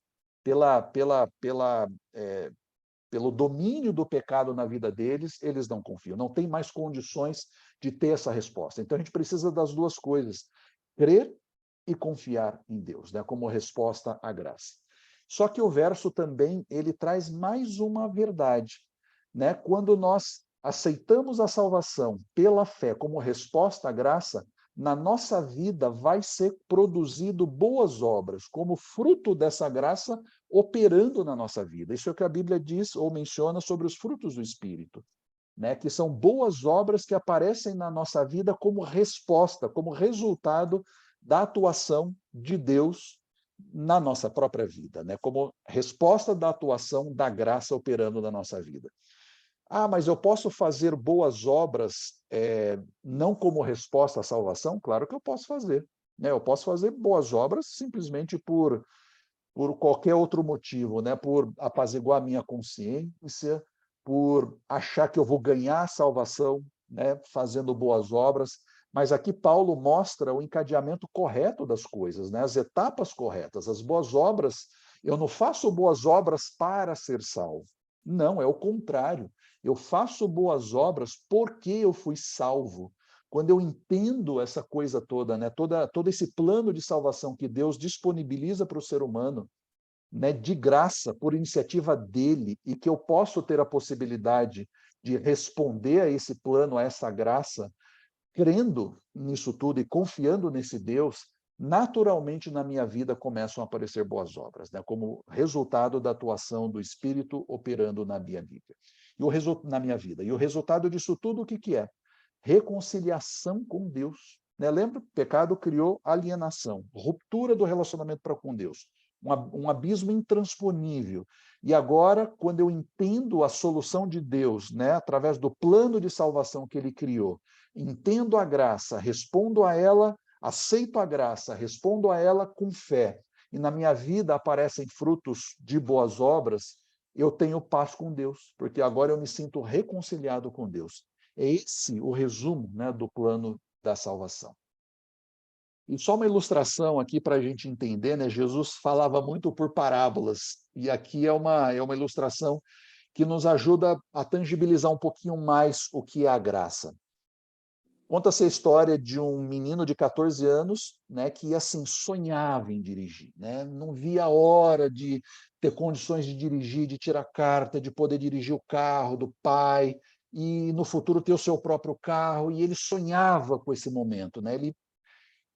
pelo domínio do pecado na vida deles, eles não confiam. Não tem mais condições de ter essa resposta. Então a gente precisa das duas coisas: crer e confiar em Deus, né, como resposta à graça. Só que o verso também ele traz mais uma verdade, né? Quando nós aceitamos a salvação pela fé como resposta à graça, na nossa vida vai ser produzido boas obras, como fruto dessa graça operando na nossa vida. Isso é o que a Bíblia diz ou menciona sobre os frutos do Espírito, né? Que são boas obras que aparecem na nossa vida como resposta, como resultado da atuação de Deus na nossa própria vida, né? Como resposta da atuação da graça operando na nossa vida. Ah, mas eu posso fazer boas obras não como resposta à salvação? Claro que eu posso fazer. Né? Eu posso fazer boas obras simplesmente por qualquer outro motivo, né? Por apaziguar a minha consciência, por achar que eu vou ganhar a salvação, né? Fazendo boas obras. Mas aqui Paulo mostra o encadeamento correto das coisas, né? As etapas corretas. As boas obras, eu não faço boas obras para ser salvo. Não, é o contrário. Eu faço boas obras porque eu fui salvo. Quando eu entendo essa coisa toda, né, todo esse plano de salvação que Deus disponibiliza para o ser humano, né, de graça, por iniciativa dele, e que eu posso ter a possibilidade de responder a esse plano, a essa graça, crendo nisso tudo e confiando nesse Deus, naturalmente na minha vida começam a aparecer boas obras, né, como resultado da atuação do Espírito operando na minha vida. Na minha vida. E o resultado disso tudo, o que é? Reconciliação com Deus. Né? Lembra? O pecado criou alienação, ruptura do relacionamento com Deus, um abismo intransponível. E agora, quando eu entendo a solução de Deus, né, através do plano de salvação que ele criou, entendo a graça, respondo a ela, aceito a graça, respondo a ela com fé, e na minha vida aparecem frutos de boas obras, eu tenho paz com Deus, porque agora eu me sinto reconciliado com Deus. É esse o resumo, né, do plano da salvação. E só uma ilustração aqui para a gente entender, né? Jesus falava muito por parábolas, e aqui é uma ilustração que nos ajuda a tangibilizar um pouquinho mais o que é a graça. Conta-se a história de um menino de 14 anos, né, que assim sonhava em dirigir, né? Não via a hora de ter condições de dirigir, de tirar carta, de poder dirigir o carro do pai e no futuro ter o seu próprio carro, e ele sonhava com esse momento, né? Ele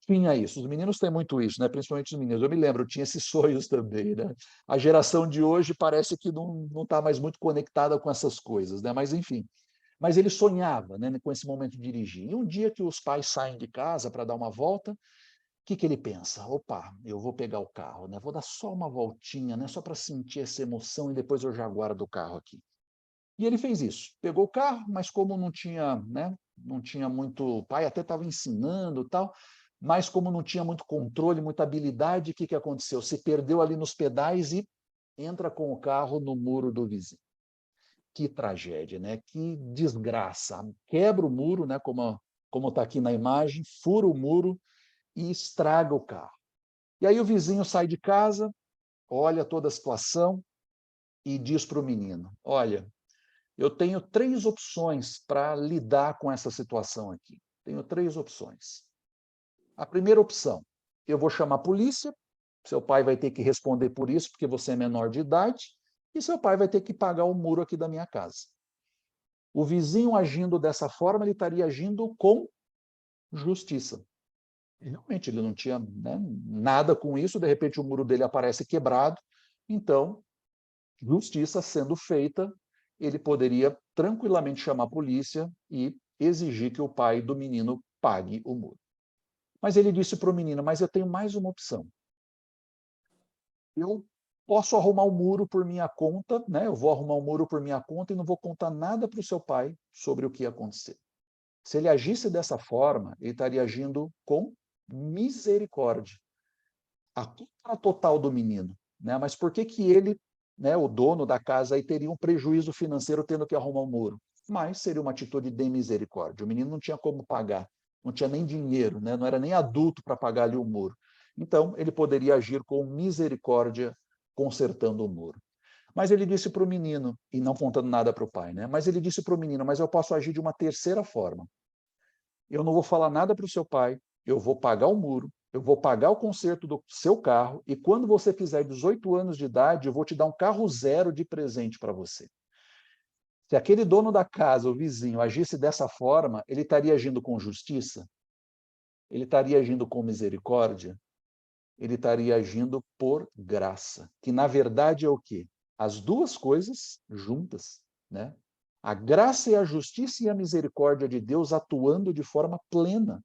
tinha isso. Os meninos têm muito isso, né? Principalmente os meninos. Eu me lembro, eu tinha esses sonhos também, né? A geração de hoje parece que não está mais muito conectada com essas coisas, né? Mas enfim. Mas ele sonhava, né, com esse momento de dirigir. E um dia que os pais saem de casa para dar uma volta, o que ele pensa? Opa, eu vou pegar o carro, né? Vou dar só uma voltinha, né? Só para sentir essa emoção e depois eu já guardo o carro aqui. E ele fez isso. Pegou o carro, mas como não tinha, né, não tinha muito, o pai até estava ensinando, tal, mas como não tinha muito controle, muita habilidade, o que aconteceu? Se perdeu ali nos pedais e entra com o carro no muro do vizinho. Que tragédia, né? Que desgraça. Quebra o muro, né? Como está aqui na imagem, fura o muro e estraga o carro. E aí o vizinho sai de casa, olha toda a situação e diz para o menino: olha, eu tenho 3 opções para lidar com essa situação aqui. Tenho 3 opções. A primeira opção, eu vou chamar a polícia, seu pai vai ter que responder por isso, porque você é menor de idade, e seu pai vai ter que pagar o muro aqui da minha casa. O vizinho agindo dessa forma, ele estaria agindo com justiça. E realmente, ele não tinha, né, nada com isso, de repente o muro dele aparece quebrado, então, justiça sendo feita, ele poderia tranquilamente chamar a polícia e exigir que o pai do menino pague o muro. Mas ele disse para o menino: mas eu tenho mais uma opção. Eu posso arrumar o muro por minha conta, né? Eu vou arrumar o muro por minha conta e não vou contar nada para o seu pai sobre o que ia acontecer. Se ele agisse dessa forma, ele estaria agindo com misericórdia. A culpa era total do menino, né? Mas por que ele, né, o dono da casa, aí teria um prejuízo financeiro tendo que arrumar o muro? Mas seria uma atitude de misericórdia. O menino não tinha como pagar, não tinha nem dinheiro, né? Não era nem adulto para pagar ali o muro. Então, ele poderia agir com misericórdia, consertando o muro. Mas ele disse para o menino, e não contando nada para o pai, né? Mas ele disse para o menino: mas eu posso agir de uma terceira forma. Eu não vou falar nada para o seu pai, eu vou pagar o muro, eu vou pagar o conserto do seu carro, e quando você fizer 18 anos de idade, eu vou te dar um carro zero de presente para você. Se aquele dono da casa, o vizinho, agisse dessa forma, ele estaria agindo com justiça? Ele estaria agindo com misericórdia? Ele estaria agindo por graça, que na verdade é o quê? As duas coisas juntas, né? A graça e a justiça e a misericórdia de Deus atuando de forma plena.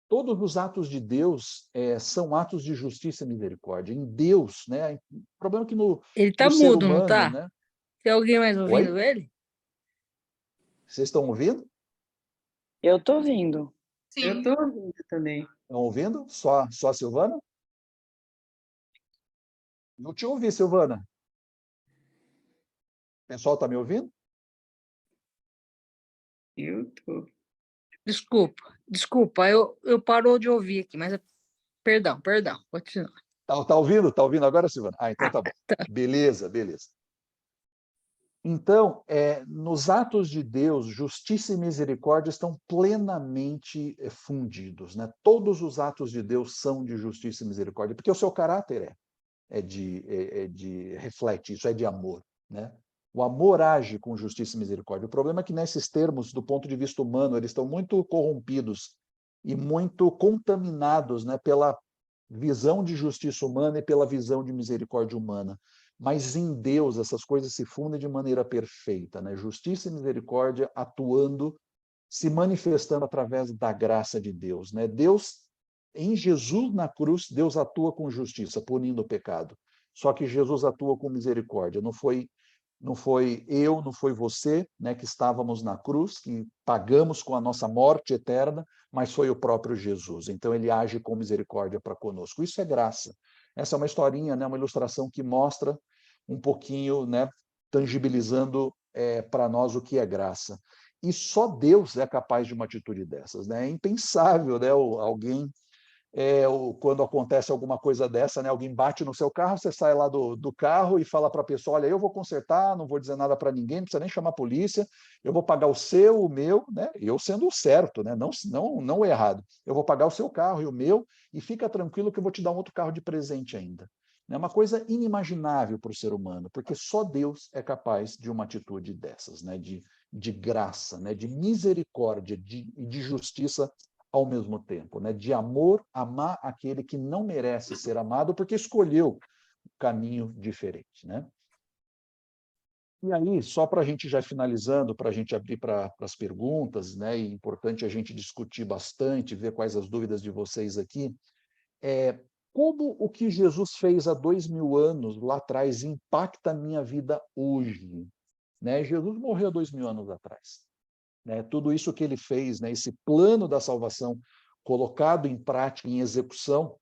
Todos os atos de Deus são atos de justiça e misericórdia. Em Deus, né? O problema é que Ele tá no ser mudo, não humano, tá? né? Tem alguém mais Oi? ouvindo ele? Vocês estão ouvindo? Eu tô ouvindo. Eu tô ouvindo também. Estão ouvindo? Só a Silvana? Não te ouvi, Silvana. O pessoal está me ouvindo? Eu tô. Desculpa, eu parou de ouvir aqui, mas perdão, continua. Tá ouvindo? Tá ouvindo agora, Silvana? Ah, então tá bom. Beleza, beleza. Então, nos atos de Deus, justiça e misericórdia estão plenamente fundidos, né? Todos os atos de Deus são de justiça e misericórdia, porque o seu caráter reflete isso, é de amor, né? O amor age com justiça e misericórdia. O problema é que nesses termos, do ponto de vista humano, eles estão muito corrompidos e muito contaminados, né, pela visão de justiça humana e pela visão de misericórdia humana. Mas em Deus essas coisas se fundem de maneira perfeita, né? Justiça e misericórdia atuando, se manifestando através da graça de Deus, né? Deus, em Jesus na cruz, Deus atua com justiça, punindo o pecado. Só que Jesus atua com misericórdia. Não foi eu, não foi você, né, que estávamos na cruz, que pagamos com a nossa morte eterna, mas foi o próprio Jesus. Então ele age com misericórdia para conosco. Isso é graça. Essa é uma historinha, né, uma ilustração que mostra um pouquinho, né, tangibilizando para nós o que é graça. E só Deus é capaz de uma atitude dessas, né? É impensável, né, alguém quando acontece alguma coisa dessa, né? Alguém bate no seu carro, você sai lá do carro e fala para a pessoa: olha, eu vou consertar, não vou dizer nada para ninguém, não precisa nem chamar a polícia, eu vou pagar o seu, o meu, né? Eu sendo o certo, né? Não o errado. Eu vou pagar o seu carro e o meu, e fica tranquilo que eu vou te dar um outro carro de presente ainda. É uma coisa inimaginável para o ser humano, porque só Deus é capaz de uma atitude dessas, né? De graça, né? De misericórdia, de justiça ao mesmo tempo, né? De amor, amar aquele que não merece ser amado porque escolheu um caminho diferente, né? E aí, só para a gente já finalizando, para a gente abrir para as perguntas, né? E é importante a gente discutir bastante, ver quais as dúvidas de vocês aqui, como o que Jesus fez há 2000 anos lá atrás impacta a minha vida hoje, né? Jesus morreu há 2000 anos atrás. né? Tudo isso que ele fez, né? Esse plano da salvação colocado em prática, em execução,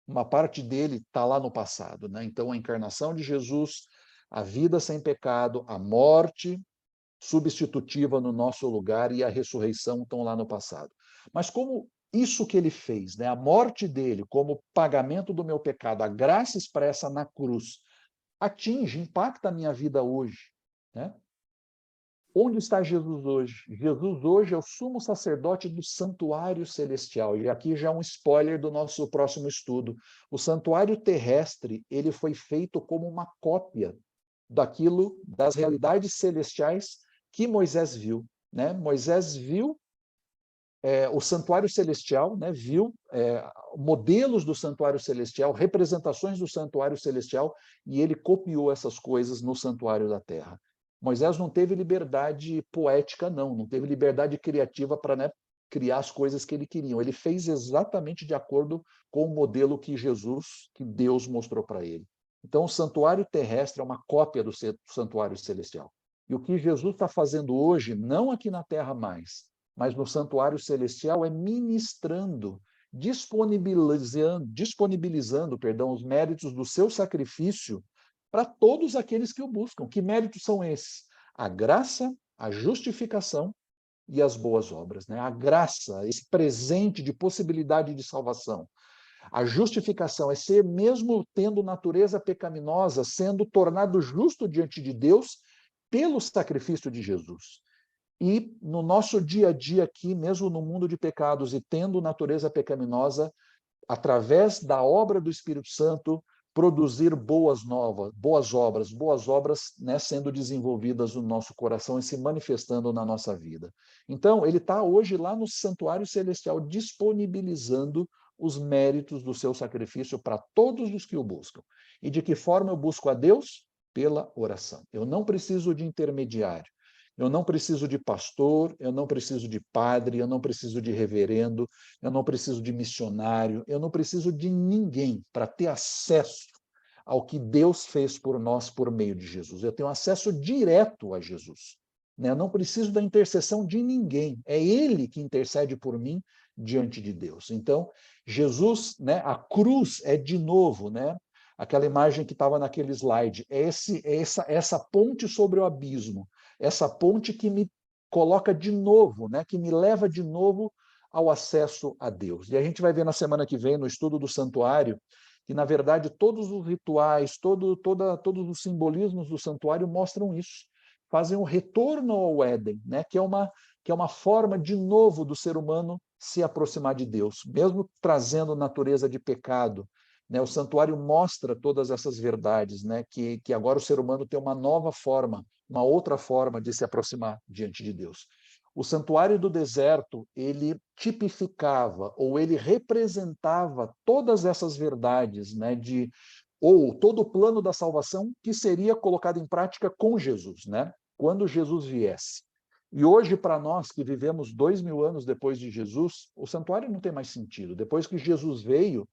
uma parte dele está lá no passado, né? Então, a encarnação de Jesus, a vida sem pecado, a morte substitutiva no nosso lugar e a ressurreição estão lá no passado. Mas como isso que ele fez, né? A morte dele como pagamento do meu pecado, a graça expressa na cruz, atinge, impacta a minha vida hoje, né? Onde está Jesus hoje? Jesus hoje é o sumo sacerdote do santuário celestial. E aqui já é um spoiler do nosso próximo estudo. O santuário terrestre, ele foi feito como uma cópia daquilo, das realidades celestiais que Moisés viu, né? Moisés viu o santuário celestial, né? Viu modelos do santuário celestial, representações do santuário celestial, e ele copiou essas coisas no santuário da terra. Moisés não teve liberdade poética, não teve liberdade criativa para, né, criar as coisas que ele queria. Ele fez exatamente de acordo com o modelo que Jesus, que Deus mostrou para ele. Então, o santuário terrestre é uma cópia do santuário celestial. E o que Jesus está fazendo hoje, não aqui na terra mais, mas no santuário celestial, é ministrando, disponibilizando, os méritos do seu sacrifício para todos aqueles que o buscam. Que méritos são esses? A graça, a justificação e as boas obras, né? A graça, esse presente de possibilidade de salvação. A justificação é ser, mesmo tendo natureza pecaminosa, sendo tornado justo diante de Deus pelo sacrifício de Jesus. E no nosso dia a dia aqui, mesmo no mundo de pecados e tendo natureza pecaminosa, através da obra do Espírito Santo, produzir boas obras, né, sendo desenvolvidas no nosso coração e se manifestando na nossa vida. Então, ele está hoje lá no santuário celestial, disponibilizando os méritos do seu sacrifício para todos os que o buscam. E de que forma eu busco a Deus? Pela oração. Eu não preciso de intermediário. Eu não preciso de pastor, eu não preciso de padre, eu não preciso de reverendo, eu não preciso de missionário, eu não preciso de ninguém para ter acesso ao que Deus fez por nós por meio de Jesus. Eu tenho acesso direto a Jesus, né? Eu não preciso da intercessão de ninguém. É Ele que intercede por mim diante de Deus. Então, Jesus, né, a cruz é de novo, né? Aquela imagem que estava naquele slide, essa ponte sobre o abismo, essa ponte que me coloca de novo, né, que me leva de novo ao acesso a Deus. E a gente vai ver na semana que vem, no estudo do santuário, que, na verdade, todos os rituais, todos os simbolismos do santuário mostram isso. Fazem um retorno ao Éden, né, que é uma forma, de novo, do ser humano se aproximar de Deus, mesmo trazendo natureza de pecado. Né, o santuário mostra todas essas verdades, né, que agora o ser humano tem uma nova forma, uma outra forma de se aproximar diante de Deus. O santuário do deserto, ele tipificava, ou ele representava todas essas verdades, né, ou todo o plano da salvação que seria colocado em prática com Jesus, né, quando Jesus viesse. E hoje, para nós que vivemos 2000 anos depois de Jesus, o santuário não tem mais sentido. Depois que Jesus veio,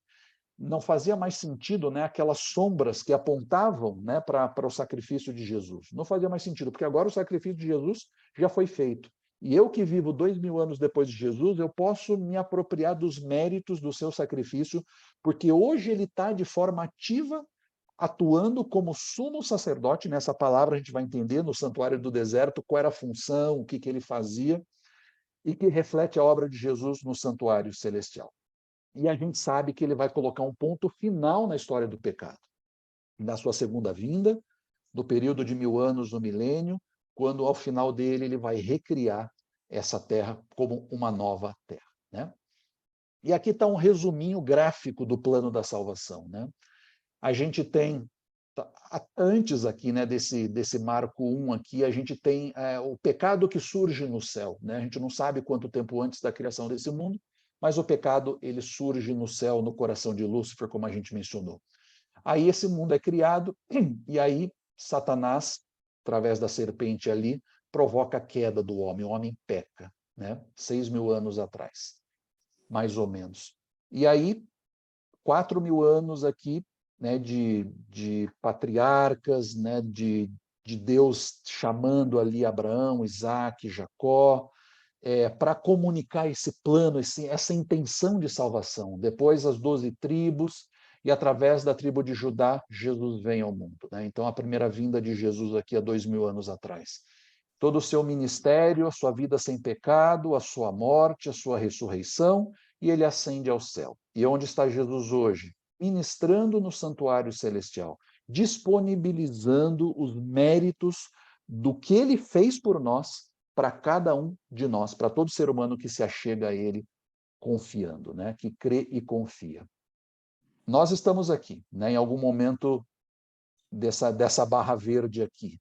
não fazia mais sentido, né, aquelas sombras que apontavam, né, para o sacrifício de Jesus. Não fazia mais sentido, porque agora o sacrifício de Jesus já foi feito. E eu que vivo 2000 anos depois de Jesus, eu posso me apropriar dos méritos do seu sacrifício, porque hoje ele está de forma ativa, atuando como sumo sacerdote. Nessa palavra a gente vai entender no santuário do deserto qual era a função, o que ele fazia, e que reflete a obra de Jesus no santuário celestial. E a gente sabe que ele vai colocar um ponto final na história do pecado, na sua segunda vinda, no período de 1000 anos no milênio, quando ao final dele ele vai recriar essa terra como uma nova terra, né? E aqui está um resuminho gráfico do plano da salvação, né? A gente tem, antes aqui, né, desse marco 1 aqui, a gente tem o pecado que surge no céu, né? A gente não sabe quanto tempo antes da criação desse mundo, mas o pecado, ele surge no céu, no coração de Lúcifer, como a gente mencionou. Aí esse mundo é criado, e aí Satanás, através da serpente ali, provoca a queda do homem. O homem peca, né? 6000 anos atrás, mais ou menos. E aí, 4000 anos aqui, né, de patriarcas, né, de Deus chamando ali Abraão, Isaac, Jacó, para comunicar esse plano, essa intenção de salvação. Depois, as 12 tribos, e através da tribo de Judá, Jesus vem ao mundo, né? Então, a primeira vinda de Jesus aqui há 2000 anos atrás. Todo o seu ministério, a sua vida sem pecado, a sua morte, a sua ressurreição, e ele ascende ao céu. E onde está Jesus hoje? Ministrando no santuário celestial, disponibilizando os méritos do que ele fez por nós, para cada um de nós, para todo ser humano que se achega a ele confiando, né? Que crê e confia. Nós estamos aqui, né? Em algum momento dessa barra verde aqui.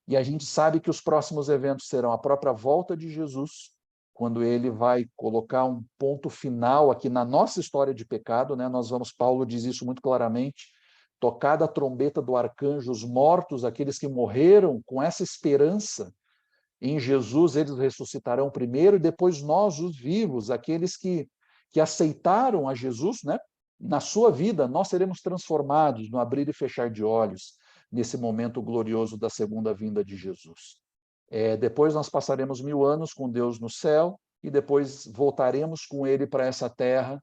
E a gente sabe que os próximos eventos serão a própria volta de Jesus, quando ele vai colocar um ponto final aqui na nossa história de pecado, né? Paulo diz isso muito claramente, tocada a trombeta do arcanjo, os mortos, aqueles que morreram com essa esperança em Jesus, eles ressuscitarão primeiro, e depois nós, os vivos, aqueles que aceitaram a Jesus, né? Na sua vida, nós seremos transformados no abrir e fechar de olhos, nesse momento glorioso da segunda vinda de Jesus. Depois nós passaremos 1000 anos com Deus no céu, e depois voltaremos com ele para essa terra,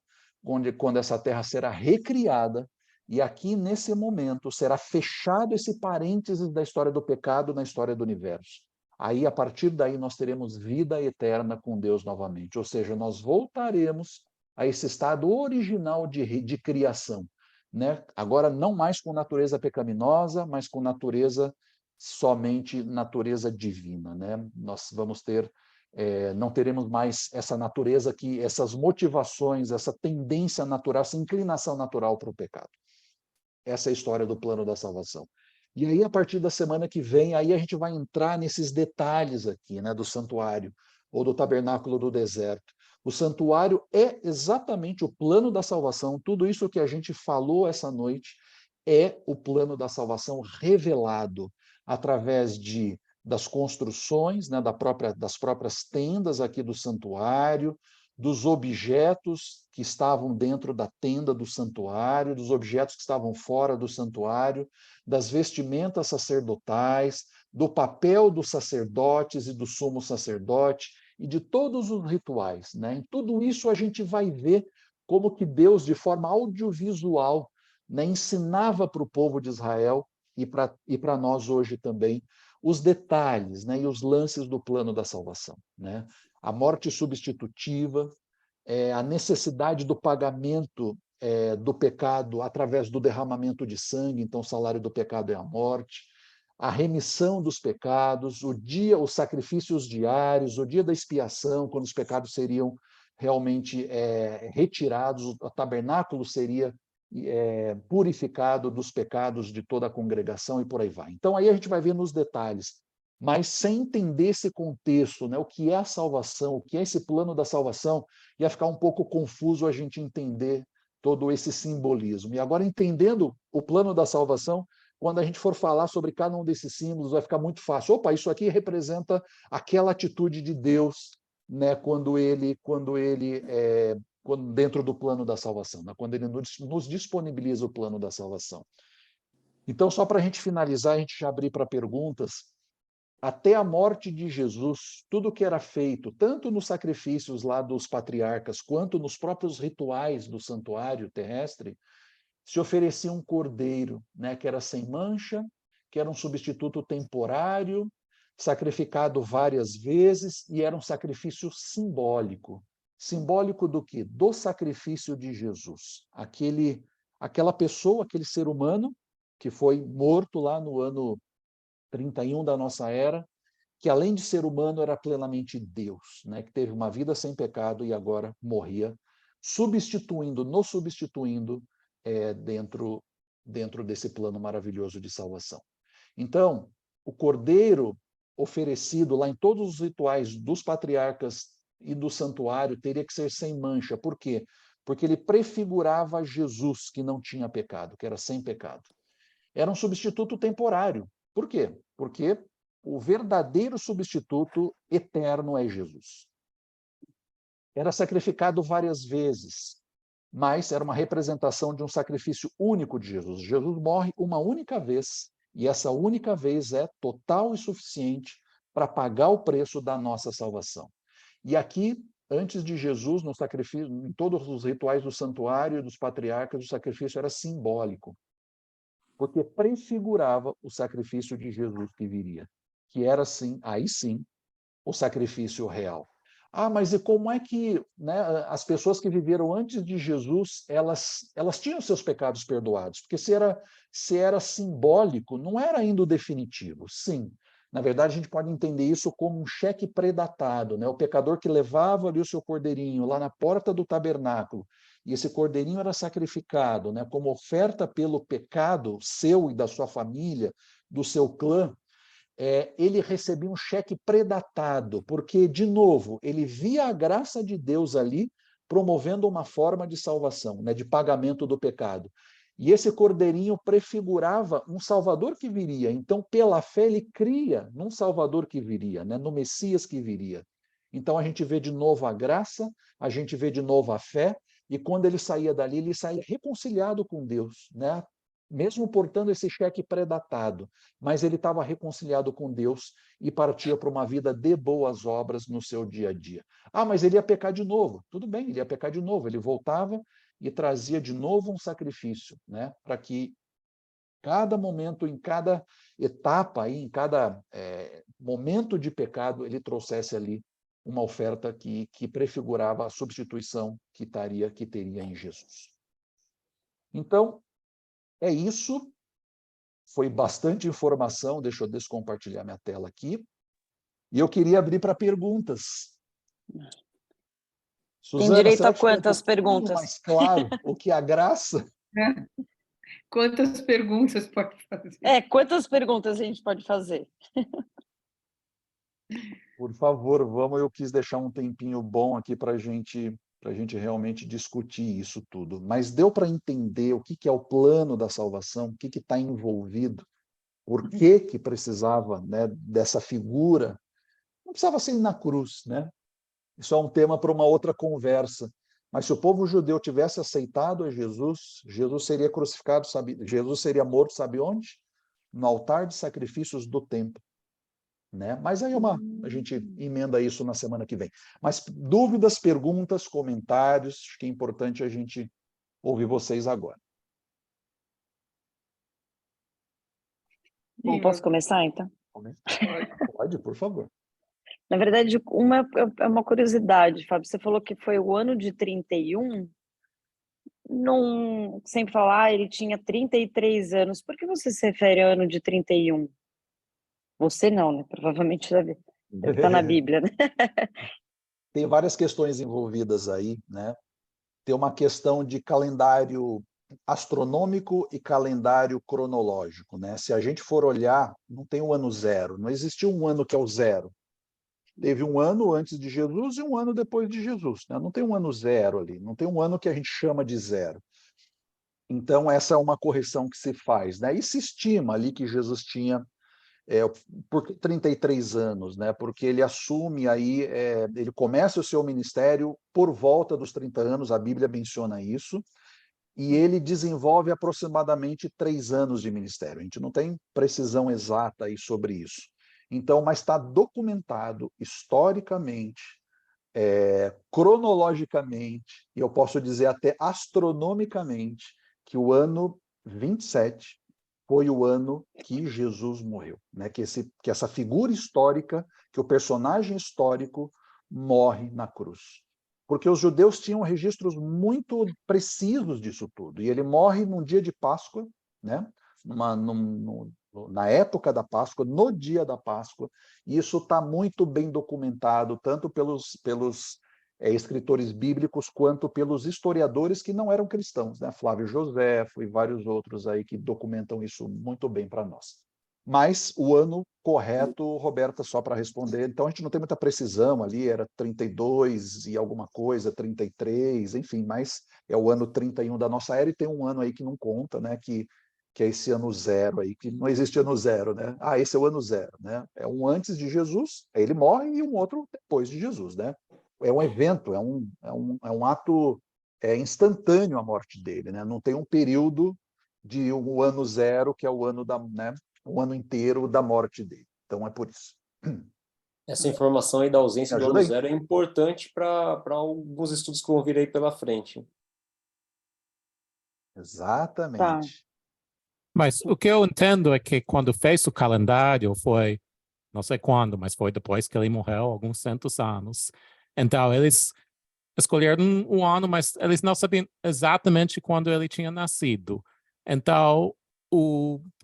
quando essa terra será recriada, e aqui, nesse momento, será fechado esse parênteses da história do pecado na história do universo. Aí, a partir daí, nós teremos vida eterna com Deus novamente. Ou seja, nós voltaremos a esse estado original de criação, né? Agora, não mais com natureza pecaminosa, mas com natureza, somente natureza divina, né? Nós vamos ter, não teremos mais essa natureza, essas motivações, essa tendência natural, essa inclinação natural para o pecado. Essa é a história do plano da salvação. E aí, a partir da semana que vem, aí a gente vai entrar nesses detalhes aqui, né, do santuário, ou do tabernáculo do deserto. O santuário é exatamente o plano da salvação. Tudo isso que a gente falou essa noite é o plano da salvação revelado através das construções, né, das próprias tendas aqui do santuário, dos objetos que estavam dentro da tenda do santuário, dos objetos que estavam fora do santuário, das vestimentas sacerdotais, do papel dos sacerdotes e do sumo sacerdote, e de todos os rituais, né? Em tudo isso a gente vai ver como que Deus, de forma audiovisual, né, ensinava para o povo de Israel e para nós hoje também os detalhes, né, e os lances do plano da salvação, né? A morte substitutiva, a necessidade do pagamento do pecado através do derramamento de sangue, então o salário do pecado é a morte, a remissão dos pecados, os sacrifícios diários, o dia da expiação, quando os pecados seriam realmente retirados, o tabernáculo seria purificado dos pecados de toda a congregação e por aí vai. Então aí a gente vai ver nos detalhes, mas sem entender esse contexto, né, o que é a salvação, o que é esse plano da salvação, ia ficar um pouco confuso a gente entender todo esse simbolismo. E agora, entendendo o plano da salvação, quando a gente for falar sobre cada um desses símbolos, vai ficar muito fácil. Opa, isso aqui representa aquela atitude de Deus, né, quando dentro do plano da salvação, né, quando ele nos disponibiliza o plano da salvação. Então, só para a gente finalizar, a gente já abrir para perguntas. Até a morte de Jesus, tudo que era feito, tanto nos sacrifícios lá dos patriarcas, quanto nos próprios rituais do santuário terrestre, se oferecia um cordeiro, né, que era sem mancha, que era um substituto temporário, sacrificado várias vezes, e era um sacrifício simbólico. Simbólico do quê? Do sacrifício de Jesus. Aquela pessoa, aquele ser humano, que foi morto lá no ano 31 da nossa era, que além de ser humano era plenamente Deus, né? Que teve uma vida sem pecado e agora morria, nos substituindo dentro desse plano maravilhoso de salvação. Então, o cordeiro oferecido lá em todos os rituais dos patriarcas e do santuário teria que ser sem mancha. Por quê? Porque ele prefigurava Jesus, que não tinha pecado, que era sem pecado. Era um substituto temporário. Por quê? Porque o verdadeiro substituto eterno é Jesus. Era sacrificado várias vezes, mas era uma representação de um sacrifício único de Jesus. Jesus morre uma única vez, e essa única vez é total e suficiente para pagar o preço da nossa salvação. E aqui, antes de Jesus, no sacrifício, em todos os rituais do santuário e dos patriarcas, o sacrifício era simbólico, porque prefigurava o sacrifício de Jesus que viria, que era, sim, aí sim, o sacrifício real. Ah, mas e como é que, né, as pessoas que viveram antes de Jesus, elas tinham seus pecados perdoados? Porque se era simbólico, não era ainda o definitivo. Sim, na verdade, a gente pode entender isso como um cheque predatado, né? O pecador que levava ali o seu cordeirinho lá na porta do tabernáculo, e esse cordeirinho era sacrificado, né, como oferta pelo pecado seu e da sua família, do seu clã, ele recebia um cheque predatado, porque, de novo, ele via a graça de Deus ali promovendo uma forma de salvação, né, de pagamento do pecado. E esse cordeirinho prefigurava um Salvador que viria. Então, pela fé, ele cria num Salvador que viria, né, no Messias que viria. Então, a gente vê de novo a graça, a gente vê de novo a fé, e quando ele saía dali, ele saía reconciliado com Deus, né? Mesmo portando esse cheque predatado, mas ele estava reconciliado com Deus e partia para uma vida de boas obras no seu dia a dia. Ah, mas ele ia pecar de novo. Tudo bem, ele ia pecar de novo. Ele voltava e trazia de novo um sacrifício, né? Para que cada momento, em cada etapa, em cada momento de pecado, ele trouxesse ali uma oferta que prefigurava a substituição que teria em Jesus. Então, é isso. Foi bastante informação, deixa eu descompartilhar minha tela aqui. E eu queria abrir para perguntas. Tem Suzana, direito será a que ficou um quantas pouquinho perguntas? mais claro o que é a graça? Quantas perguntas pode fazer? Quantas perguntas a gente pode fazer? Por favor, vamos. Eu quis deixar um tempinho bom aqui para a gente realmente discutir isso tudo. Mas deu para entender o que é o plano da salvação, o que está envolvido, por que precisava, né, dessa figura. Não precisava ser na cruz, né? Isso é um tema para uma outra conversa. Mas se o povo judeu tivesse aceitado a Jesus, Jesus seria crucificado, Jesus seria morto, sabe onde? No altar de sacrifícios do templo. Né? Mas aí a gente emenda isso na semana que vem. Mas dúvidas, perguntas, comentários, acho que é importante a gente ouvir vocês agora. Bom, posso começar, então? Pode, por favor. Na verdade, é uma curiosidade, Fábio. Você falou que foi o ano de 31, sem falar, ele tinha 33 anos. Por que você se refere ao ano de 31? Você não, né? Provavelmente deve estar na Bíblia, né? Tem várias questões envolvidas aí, né? Tem uma questão de calendário astronômico e calendário cronológico, né? Se a gente for olhar, não tem o ano zero, não existiu um ano que é o zero. Teve um ano antes de Jesus e um ano depois de Jesus, né? Não tem um ano zero ali, não tem um ano que a gente chama de zero. Então, essa é uma correção que se faz, né? E se estima ali que Jesus tinha por 33 anos, né? Porque ele assume aí, ele começa o seu ministério por volta dos 30 anos, a Bíblia menciona isso, e ele desenvolve aproximadamente 3 anos de ministério. A gente não tem precisão exata aí sobre isso. Então, mas está documentado historicamente, cronologicamente, e eu posso dizer até astronomicamente, que o ano 27 foi o ano que Jesus morreu, né? Que essa figura histórica, que o personagem histórico morre na cruz. Porque os judeus tinham registros muito precisos disso tudo. E ele morre num dia de Páscoa, né? Na época da Páscoa, no dia da Páscoa. E isso está muito bem documentado, tanto pelos escritores bíblicos quanto pelos historiadores que não eram cristãos, né? Flávio Joséfo e vários outros aí que documentam isso muito bem para nós. Mas o ano correto, Roberta, só para responder, então a gente não tem muita precisão ali, era 32 e alguma coisa, 33, enfim, mas é o ano 31 da nossa era e tem um ano aí que não conta, né? Que é esse ano zero aí, que não existe ano zero, né? Ah, esse é o ano zero, né? É um antes de Jesus, aí ele morre, e um outro depois de Jesus, né? É um evento, é um ato instantâneo a morte dele, né? Não tem um período de um ano zero, que é o ano um ano inteiro da morte dele. Então é por isso. Essa informação aí da ausência Me do ajuda ano aí. zero é importante para alguns estudos que vão vir aí pela frente. Tá. Exatamente. Mas o que eu entendo é que quando fez o calendário foi, não sei quando, mas foi depois que ele morreu, alguns centos anos. Então, eles escolheram um ano, mas eles não sabiam exatamente quando ele tinha nascido. Então,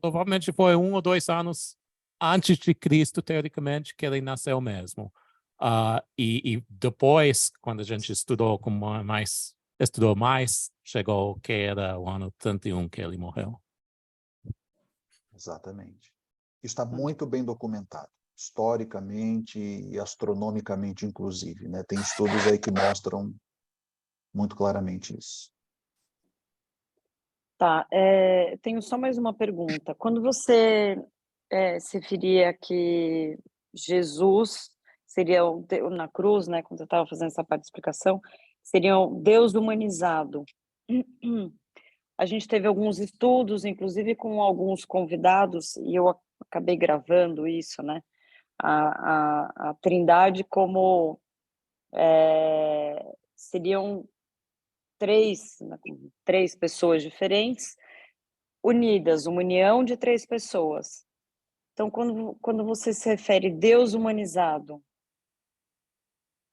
provavelmente foi 1 ou 2 anos antes de Cristo, teoricamente, que ele nasceu mesmo. E depois, quando a gente estudou mais, chegou que era o ano 31 que ele morreu. Exatamente. Está muito bem documentado, historicamente e astronomicamente, inclusive, né? Tem estudos aí que mostram muito claramente isso. Tá, tenho só mais uma pergunta. Quando você se referia que Jesus seria na cruz, né, quando você estava fazendo essa parte de explicação, seria o Deus humanizado. A gente teve alguns estudos, inclusive com alguns convidados, e eu acabei gravando isso, né? A Trindade como seriam três pessoas diferentes, unidas, uma união de 3 pessoas. Então, quando você se refere Deus humanizado,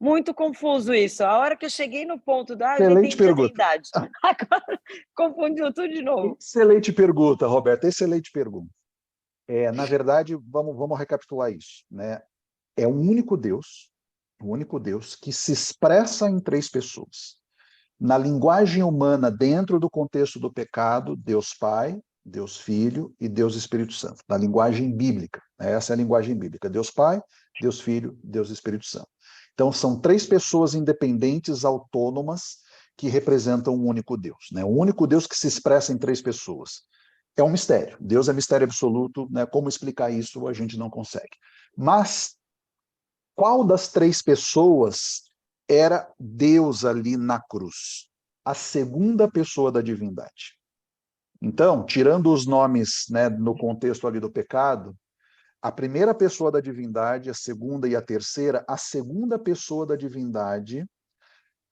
muito confuso isso. A hora que eu cheguei no ponto da já Excelente entendi a pergunta. Trindade. Agora confundiu tudo de novo. Excelente pergunta, Roberto, excelente pergunta. Na verdade, vamos recapitular isso, né? É um único Deus que se expressa em 3 pessoas. Na linguagem humana, dentro do contexto do pecado, Deus Pai, Deus Filho e Deus Espírito Santo. Na linguagem bíblica, né? Essa é a linguagem bíblica. Deus Pai, Deus Filho, Deus Espírito Santo. Então, são 3 pessoas independentes, autônomas, que representam um único Deus, né? Um único Deus que se expressa em 3 pessoas. É um mistério. Deus é mistério absoluto, né? Como explicar isso, a gente não consegue. Mas, qual das 3 pessoas era Deus ali na cruz? A segunda pessoa da divindade. Então, tirando os nomes, né, no contexto ali do pecado, a primeira pessoa da divindade, a segunda e a terceira, a segunda pessoa da divindade,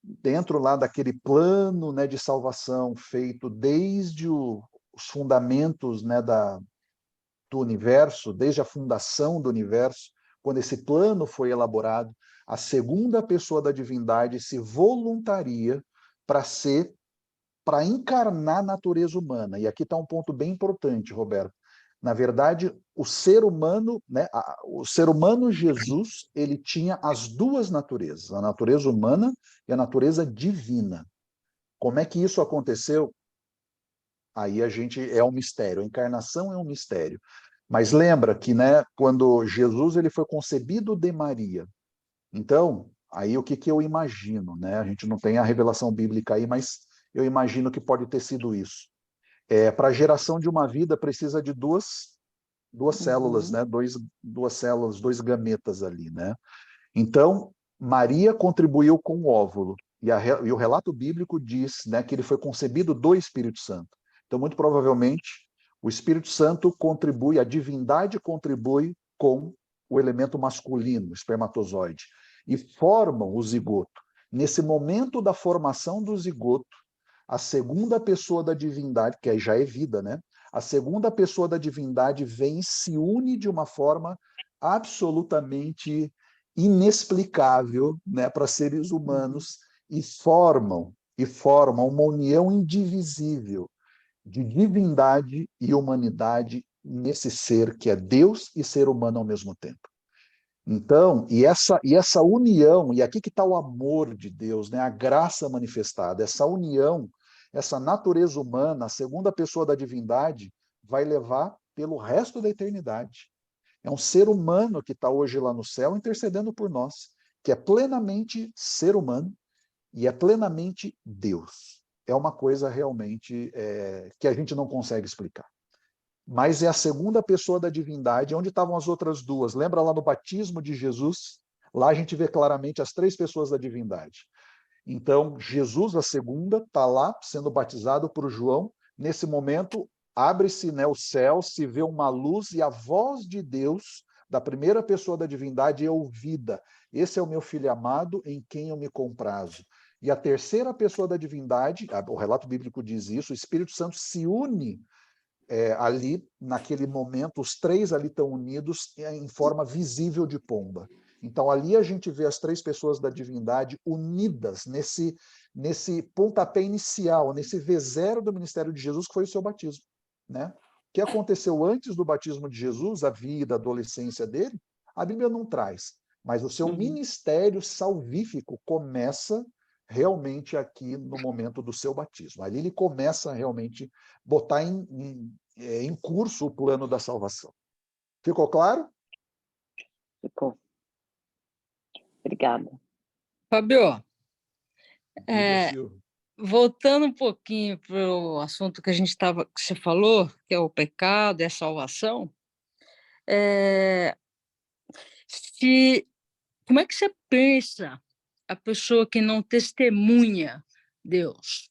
dentro lá daquele plano, né, de salvação feito desde os fundamentos, né, do universo, desde a fundação do universo, quando esse plano foi elaborado, a segunda pessoa da divindade se voluntaria para encarnar a natureza humana. E aqui está um ponto bem importante, Roberto. Na verdade, o ser humano, né, o ser humano Jesus, ele tinha as 2 naturezas, a natureza humana e a natureza divina. Como é que isso aconteceu? Aí é um mistério, a encarnação é um mistério. Mas lembra que, né, quando Jesus ele foi concebido de Maria, então, aí o que eu imagino, né? A gente não tem a revelação bíblica aí, mas eu imagino que pode ter sido isso. Para a geração de uma vida precisa de duas células, né? Duas células, 2 gametas ali, né? Então, Maria contribuiu com o óvulo, e o relato bíblico diz, né, que ele foi concebido do Espírito Santo. Então, muito provavelmente, o Espírito Santo contribui, a divindade contribui com o elemento masculino, o espermatozoide, e formam o zigoto. Nesse momento da formação do zigoto, a segunda pessoa da divindade, que aí já é vida, né? A segunda pessoa da divindade vem e se une de uma forma absolutamente inexplicável, né, para seres humanos e formam uma união indivisível de divindade e humanidade nesse ser que é Deus e ser humano ao mesmo tempo. Então, e essa união, e aqui que está o amor de Deus, né, a graça manifestada, essa união, essa natureza humana, a segunda pessoa da divindade, vai levar pelo resto da eternidade. É um ser humano que está hoje lá no céu intercedendo por nós, que é plenamente ser humano e é plenamente Deus. É uma coisa realmente que a gente não consegue explicar. Mas é a segunda pessoa da divindade, onde estavam as outras 2. Lembra lá no batismo de Jesus? Lá a gente vê claramente as 3 pessoas da divindade. Então, Jesus, a segunda, está lá sendo batizado por João. Nesse momento, abre-se, né, o céu, se vê uma luz e a voz de Deus da primeira pessoa da divindade é ouvida. Esse é o meu filho amado em quem eu me comprazo. E a terceira pessoa da divindade, o relato bíblico diz isso, o Espírito Santo se une ali, naquele momento, os três ali estão unidos em forma visível de pomba. Então, ali a gente vê as três pessoas da divindade unidas nesse pontapé inicial, nesse V0 do ministério de Jesus, que foi o seu batismo, né? O que aconteceu antes do batismo de Jesus, a vida, a adolescência dele, a Bíblia não traz. Mas o seu ministério salvífico começa realmente aqui no momento do seu batismo. Ali ele começa a realmente botar em curso o plano da salvação. Ficou claro? Ficou. Obrigada. Fabio, Diga, Silvio. voltando um pouquinho para o assunto que que você falou, que é o pecado e a salvação, como é que você pensa a pessoa que não testemunha Deus?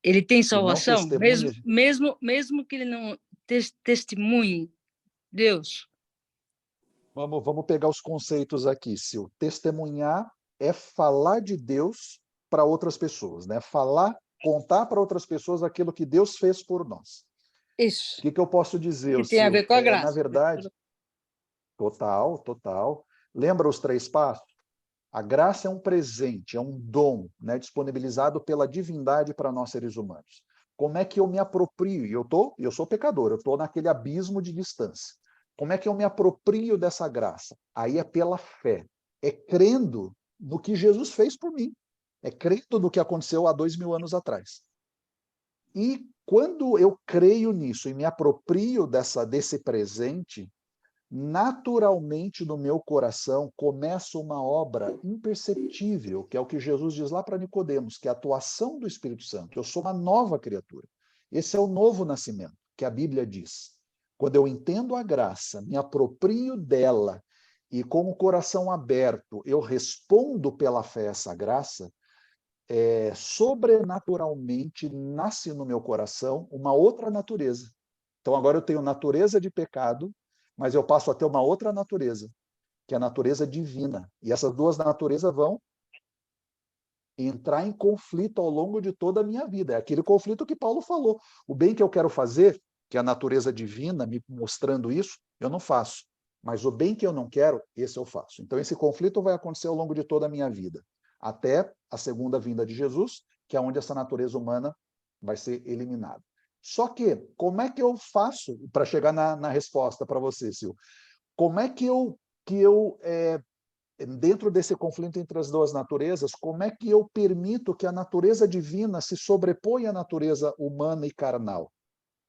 Ele tem salvação, mesmo que ele não testemunhe Deus? Vamos pegar os conceitos aqui, Sil. Testemunhar é falar de Deus para outras pessoas, né? Contar para outras pessoas aquilo que Deus fez por nós. Isso. O que eu posso dizer, Que tem a ver com a graça. Na verdade, total. Lembra os 3 passos? A graça é um presente, é um dom, né, disponibilizado pela divindade para nós seres humanos. Como é que eu me aproprio? Eu sou pecador, eu estou naquele abismo de distância. Como é que eu me aproprio dessa graça? Aí é pela fé, é crendo no que Jesus fez por mim, é crendo no que aconteceu há 2000 anos atrás. E quando eu creio nisso e me aproprio desse presente, naturalmente no meu coração começa uma obra imperceptível, que é o que Jesus diz lá para Nicodemos, que é a atuação do Espírito Santo. Eu sou uma nova criatura. Esse é o novo nascimento, que a Bíblia diz. Quando eu entendo a graça, me aproprio dela e com o coração aberto eu respondo pela fé a essa graça, sobrenaturalmente nasce no meu coração uma outra natureza. Então agora eu tenho natureza de pecado, mas eu passo a ter uma outra natureza, que é a natureza divina. E essas duas naturezas vão entrar em conflito ao longo de toda a minha vida. É aquele conflito que Paulo falou. O bem que eu quero fazer, que é a natureza divina me mostrando isso, eu não faço. Mas o bem que eu não quero, esse eu faço. Então esse conflito vai acontecer ao longo de toda a minha vida, até a segunda vinda de Jesus, que é onde essa natureza humana vai ser eliminada. Só que, como é que eu faço, para chegar na resposta para você, Sil? Como é que eu dentro desse conflito entre as duas naturezas, como é que eu permito que a natureza divina se sobreponha à natureza humana e carnal?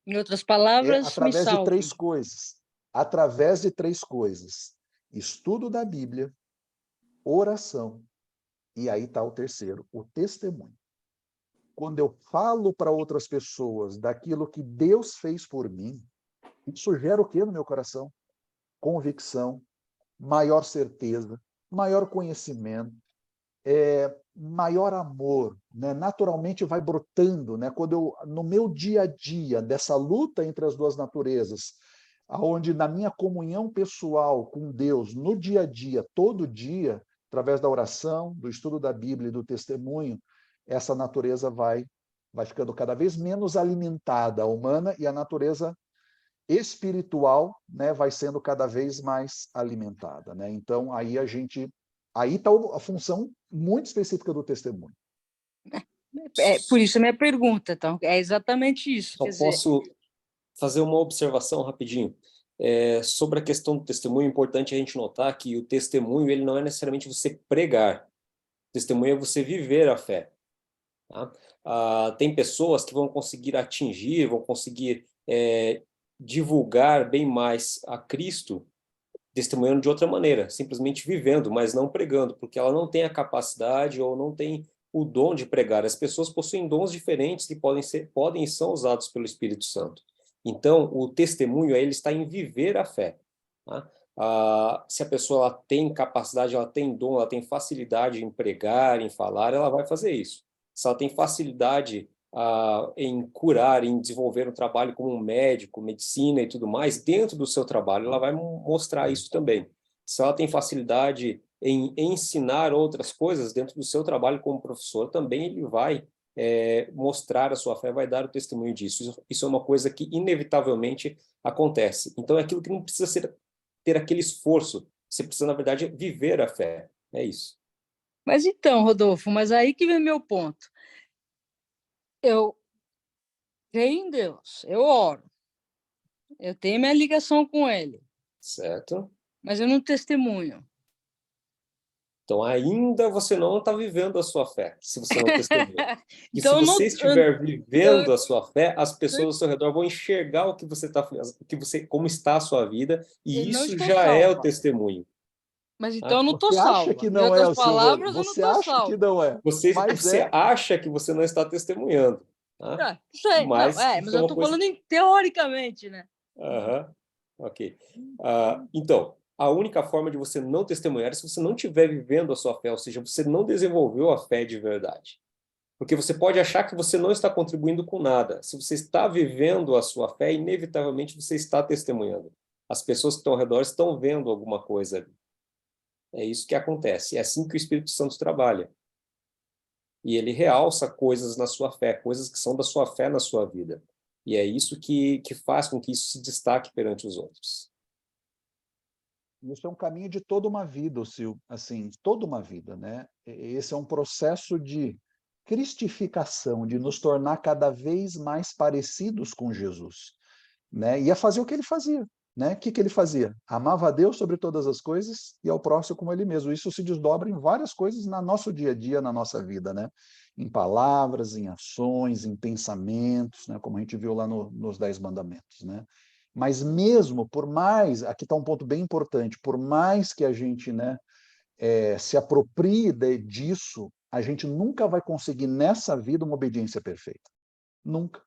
Em outras palavras, através me de salve. 3 coisas. Através de 3 coisas. Estudo da Bíblia, oração, e aí está o terceiro, o testemunho. Quando eu falo para outras pessoas daquilo que Deus fez por mim, isso gera o quê no meu coração? Convicção, maior certeza, maior conhecimento, maior amor, né? Naturalmente vai brotando, né? Quando no meu dia a dia, dessa luta entre as duas naturezas, onde na minha comunhão pessoal com Deus, no dia a dia, todo dia, através da oração, do estudo da Bíblia e do testemunho, essa natureza vai ficando cada vez menos alimentada, a humana, e a natureza espiritual, né, vai sendo cada vez mais alimentada, né? Então aí está a função muito específica do testemunho. Por isso a minha pergunta, então, é exatamente isso. Só Quer dizer, posso fazer uma observação rapidinho. Sobre a questão do testemunho, é importante a gente notar que o testemunho ele não é necessariamente você pregar. O testemunho é você viver a fé. Tá? Tem pessoas que vão conseguir atingir, vão conseguir divulgar bem mais a Cristo testemunhando de outra maneira, simplesmente vivendo, mas não pregando, porque ela não tem a capacidade ou não tem o dom de pregar. As pessoas possuem dons diferentes que podem e são usados pelo Espírito Santo. Então, o testemunho ele está em viver a fé. Tá? Se a pessoa ela tem capacidade, ela tem dom, ela tem facilidade em pregar, em falar, ela vai fazer isso. Se ela tem facilidade em curar, em desenvolver um trabalho como um médico, medicina e tudo mais, dentro do seu trabalho, ela vai mostrar isso também. Se ela tem facilidade em ensinar outras coisas dentro do seu trabalho como professor, também ele vai mostrar a sua fé, vai dar o testemunho disso. Isso é uma coisa que inevitavelmente acontece. Então, é aquilo que não precisa ter aquele esforço. Você precisa, na verdade, viver a fé. É isso. Mas então, Rodolfo, mas aí que vem meu ponto. Eu creio em Deus, eu oro, eu tenho minha ligação com Ele, Certo? mas eu não testemunho. Então, ainda você não está vivendo a sua fé, se você não testemunha. E se Então, eu não, você estiver vivendo eu, a sua fé, as pessoas ao seu redor vão enxergar o que você está, como está a sua vida, eu e não isso estou já é o salva. testemunho. Mas então Tá? eu não estou Você acha que salva. Em não é outras o Silvano? palavras, eu não Você estou acha que salva. não é, Você mas é. acha que você não está testemunhando. Tá? Sei, não, Mas mas isso é eu uma estou coisa... falando teoricamente, né? Aham, ok. Então, a única forma de você não testemunhar é se você não estiver vivendo a sua fé, ou seja, você não desenvolveu a fé de verdade. Porque você pode achar que você não está contribuindo com nada. Se você está vivendo a sua fé, inevitavelmente você está testemunhando. As pessoas que estão ao redor estão vendo alguma coisa ali. É isso que acontece. É assim que o Espírito Santo trabalha. E ele realça coisas na sua fé, coisas que são da sua fé na sua vida. E é isso que faz com que isso se destaque perante os outros. Isso é um caminho de toda uma vida, Sil, assim, toda uma vida, né? Esse é um processo de cristificação, de nos tornar cada vez mais parecidos com Jesus, né? E a fazer o que ele fazia, né? O que ele fazia? Amava a Deus sobre todas as coisas e ao próximo como ele mesmo. Isso se desdobra em várias coisas no nosso dia a dia, na nossa vida, né? Em palavras, em ações, em pensamentos, né? Como a gente viu lá nos 10 Mandamentos, né? Mas mesmo, por mais, aqui está um ponto bem importante, por mais que a gente, né, se aproprie disso, a gente nunca vai conseguir nessa vida uma obediência perfeita. Nunca.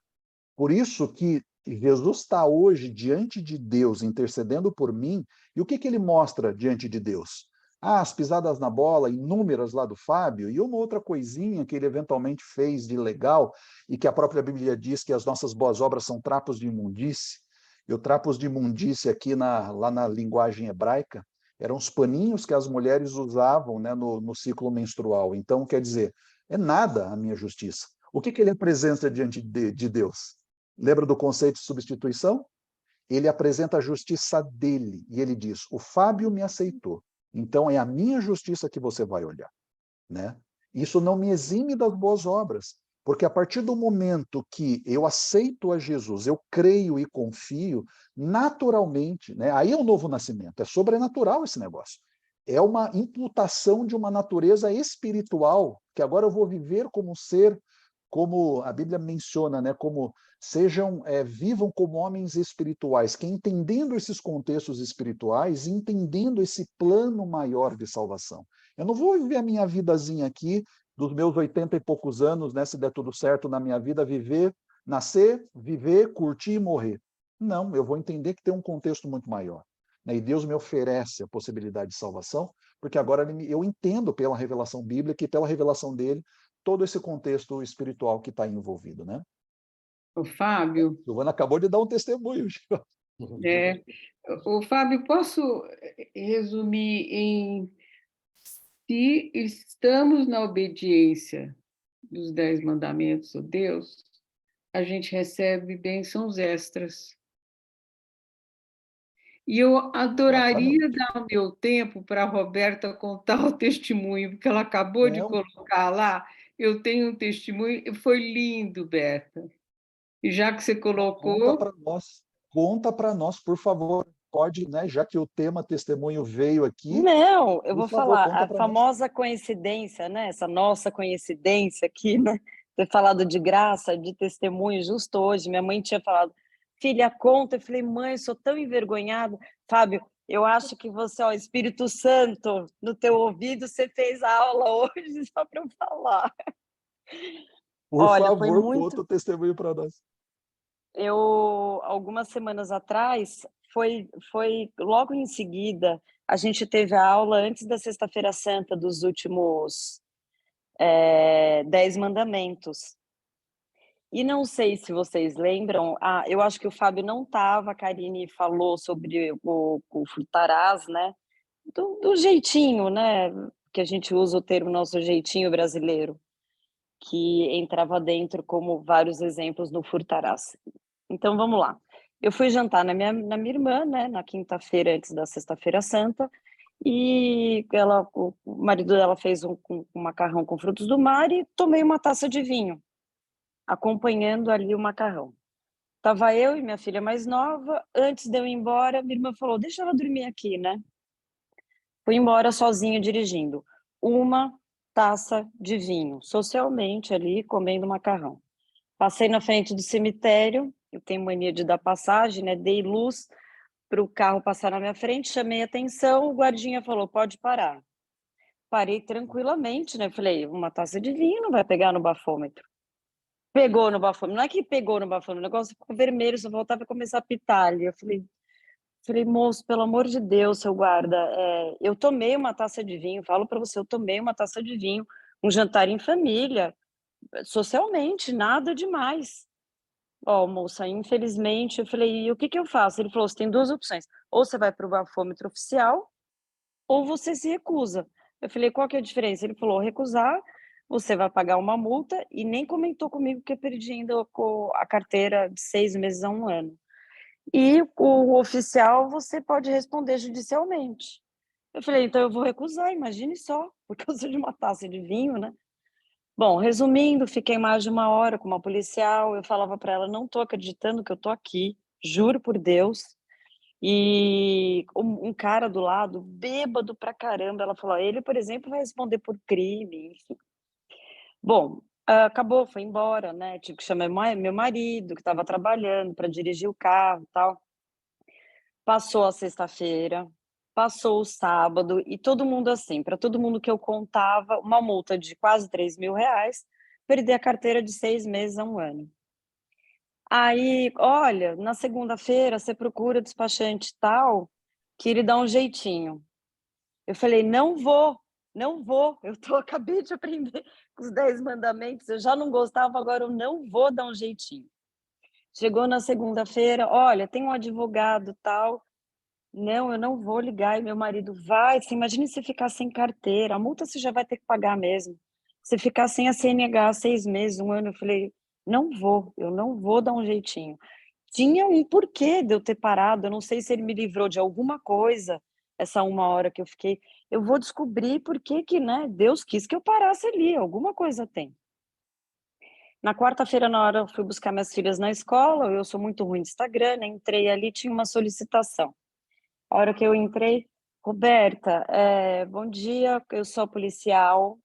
Por isso que Jesus está hoje diante de Deus, intercedendo por mim, e o que ele mostra diante de Deus? As pisadas na bola, inúmeras lá do Fábio, e uma outra coisinha que ele eventualmente fez de legal, e que a própria Bíblia diz que as nossas boas obras são trapos de imundície. E o trapos de imundície aqui lá na linguagem hebraica eram os paninhos que as mulheres usavam, né, no ciclo menstrual. Então, quer dizer, é nada a minha justiça. O que ele apresenta diante de Deus? Lembra do conceito de substituição? Ele apresenta a justiça dele e ele diz: o Fábio me aceitou, então é a minha justiça que você vai olhar, né? Isso não me exime das boas obras, porque a partir do momento que eu aceito a Jesus, eu creio e confio, naturalmente, né? Aí é o novo nascimento, é sobrenatural esse negócio. É uma imputação de uma natureza espiritual, que agora eu vou viver como um ser, como a Bíblia menciona, né? Como vivam como homens espirituais, que entendendo esses contextos espirituais, entendendo esse plano maior de salvação. Eu não vou viver a minha vidazinha aqui, dos meus 80 e poucos anos, né, se der tudo certo na minha vida, nascer, viver, curtir e morrer. Não, eu vou entender que tem um contexto muito maior, né? E Deus me oferece a possibilidade de salvação, porque agora eu entendo pela revelação bíblica e pela revelação dele todo esse contexto espiritual que está envolvido, né? O Fábio, Giovana acabou de dar um testemunho. o Fábio, posso resumir em se estamos na obediência dos 10 mandamentos de Deus, a gente recebe bênçãos extras. E eu adoraria Exatamente. dar o meu tempo para a Roberta contar o testemunho, porque ela acabou de Não, colocar lá. Eu tenho um testemunho, foi lindo, Berta. E já que você colocou, conta para nós, por favor. Pode, né? Já que o tema testemunho veio aqui, Não, eu por vou favor, falar, conta a para nós. famosa coincidência, né? Essa nossa coincidência aqui, né? Ter falado de graça, de testemunho, justo hoje. Minha mãe tinha falado, filha, conta. Eu falei, mãe, eu sou tão envergonhada. Fábio, eu acho que você, ó, Espírito Santo, no teu ouvido, você fez a aula hoje só para eu falar. Por Olha, foi favor, muito. conta o testemunho para nós. Algumas semanas atrás, foi logo em seguida, a gente teve a aula antes da Sexta-feira Santa dos últimos 10 mandamentos. E não sei se vocês lembram, eu acho que o Fábio não estava, a Karine falou sobre o Furtaraz, né, do jeitinho, né, que a gente usa o termo nosso jeitinho brasileiro, que entrava dentro como vários exemplos no Furtaraz. Então vamos lá. Eu fui jantar na minha irmã, né, na quinta-feira antes da Sexta-feira Santa, e o marido dela fez um macarrão com frutos do mar e tomei uma taça de vinho, acompanhando ali o macarrão. Tava eu e minha filha mais nova, antes de eu ir embora, minha irmã falou, deixa ela dormir aqui, né? Fui embora sozinha dirigindo. Uma taça de vinho, socialmente ali, comendo macarrão. Passei na frente do cemitério, eu tenho mania de dar passagem, né? Dei luz para o carro passar na minha frente, chamei atenção, o guardinha falou, pode parar. Parei tranquilamente, né? Falei, uma taça de vinho não vai pegar no bafômetro. Pegou no bafômetro, não é que pegou no bafômetro, o negócio ficou vermelho, só voltava a começar a pitar ali. Eu falei, moço, pelo amor de Deus, seu guarda, eu tomei uma taça de vinho, falo para você, eu tomei uma taça de vinho, um jantar em família, socialmente, nada demais. Ó, moça, infelizmente, eu falei, e o que eu faço? Ele falou, você tem duas opções, ou você vai para o bafômetro oficial, ou você se recusa. Eu falei, qual que é a diferença? Ele falou, recusar, você vai pagar uma multa, e nem comentou comigo que eu perdi ainda a carteira de 6 meses a 1 ano. E o oficial você pode responder judicialmente. Eu falei, então eu vou recusar, imagine só, por causa de uma taça de vinho, né? Bom, resumindo, fiquei mais de 1 hora com uma policial, eu falava para ela, não tô acreditando que eu tô aqui, juro por Deus. E um cara do lado, bêbado pra caramba, ela falou, ele, por exemplo, vai responder por crime, enfim. Bom, acabou, foi embora, né? Tive que chamar meu marido, que estava trabalhando, para dirigir o carro e tal. Passou a sexta-feira, passou o sábado, e todo mundo assim, para todo mundo que eu contava, uma multa de quase R$ 3.000, perder a carteira de 6 meses a 1 ano. Aí, olha, na segunda-feira você procura despachante tal, que ele dá um jeitinho. Eu falei, não vou, acabei de aprender os 10 mandamentos, eu já não gostava, agora eu não vou dar um jeitinho. Chegou na segunda-feira, olha, tem um advogado tal, não, eu não vou ligar, e meu marido, vai, você imagina se ficar sem carteira, a multa você já vai ter que pagar mesmo. Se ficar sem a CNH 6 meses, 1 ano, eu falei, eu não vou dar um jeitinho. Tinha um porquê de eu ter parado, eu não sei se ele me livrou de alguma coisa, essa 1 hora que eu fiquei, eu vou descobrir por que, né, Deus quis que eu parasse ali, alguma coisa tem. Na quarta-feira, na hora eu fui buscar minhas filhas na escola, eu sou muito ruim de Instagram, né, entrei ali, tinha uma solicitação. A hora que eu entrei, Roberta, bom dia, eu sou a policial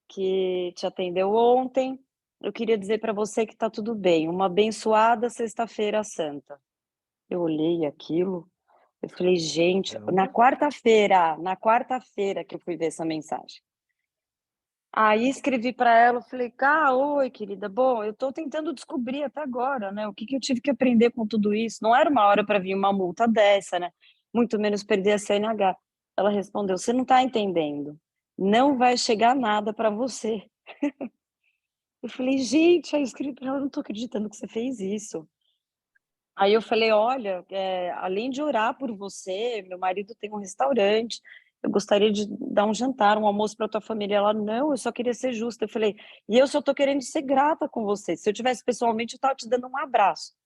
que te atendeu ontem. Eu queria dizer para você que está tudo bem. Uma abençoada Sexta-feira Santa. Eu olhei aquilo, eu falei, gente, na quarta-feira que eu fui ver essa mensagem. Aí escrevi para ela, falei, oi, querida, bom, eu estou tentando descobrir até agora, né, o que eu tive que aprender com tudo isso. Não era uma hora para vir uma multa dessa, né? Muito menos perder a CNH. Ela respondeu, você não está entendendo, não vai chegar nada para você. Eu falei, gente, aí eu escrevi para ela, não estou acreditando que você fez isso. Aí eu falei, olha, além de orar por você, meu marido tem um restaurante, eu gostaria de dar um jantar, um almoço para tua família. Ela, não, eu só queria ser justa. Eu falei, e eu só estou querendo ser grata com você. Se eu tivesse pessoalmente, eu estava te dando um abraço.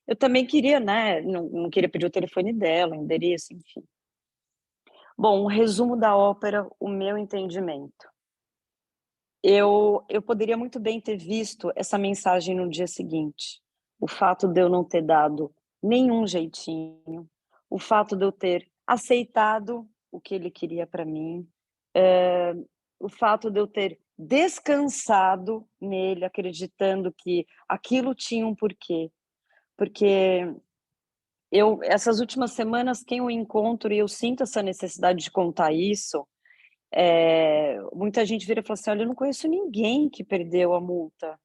Eu também queria, né, não queria pedir o telefone dela, o endereço, enfim. Bom, um resumo da ópera, o meu entendimento. Eu poderia muito bem ter visto essa mensagem no dia seguinte. O fato de eu não ter dado nenhum jeitinho, o fato de eu ter aceitado o que ele queria para mim, o fato de eu ter descansado nele, acreditando que aquilo tinha um porquê. Porque essas últimas semanas, quem eu encontro, e eu sinto essa necessidade de contar isso, muita gente vira e fala assim, olha, eu não conheço ninguém que perdeu a multa.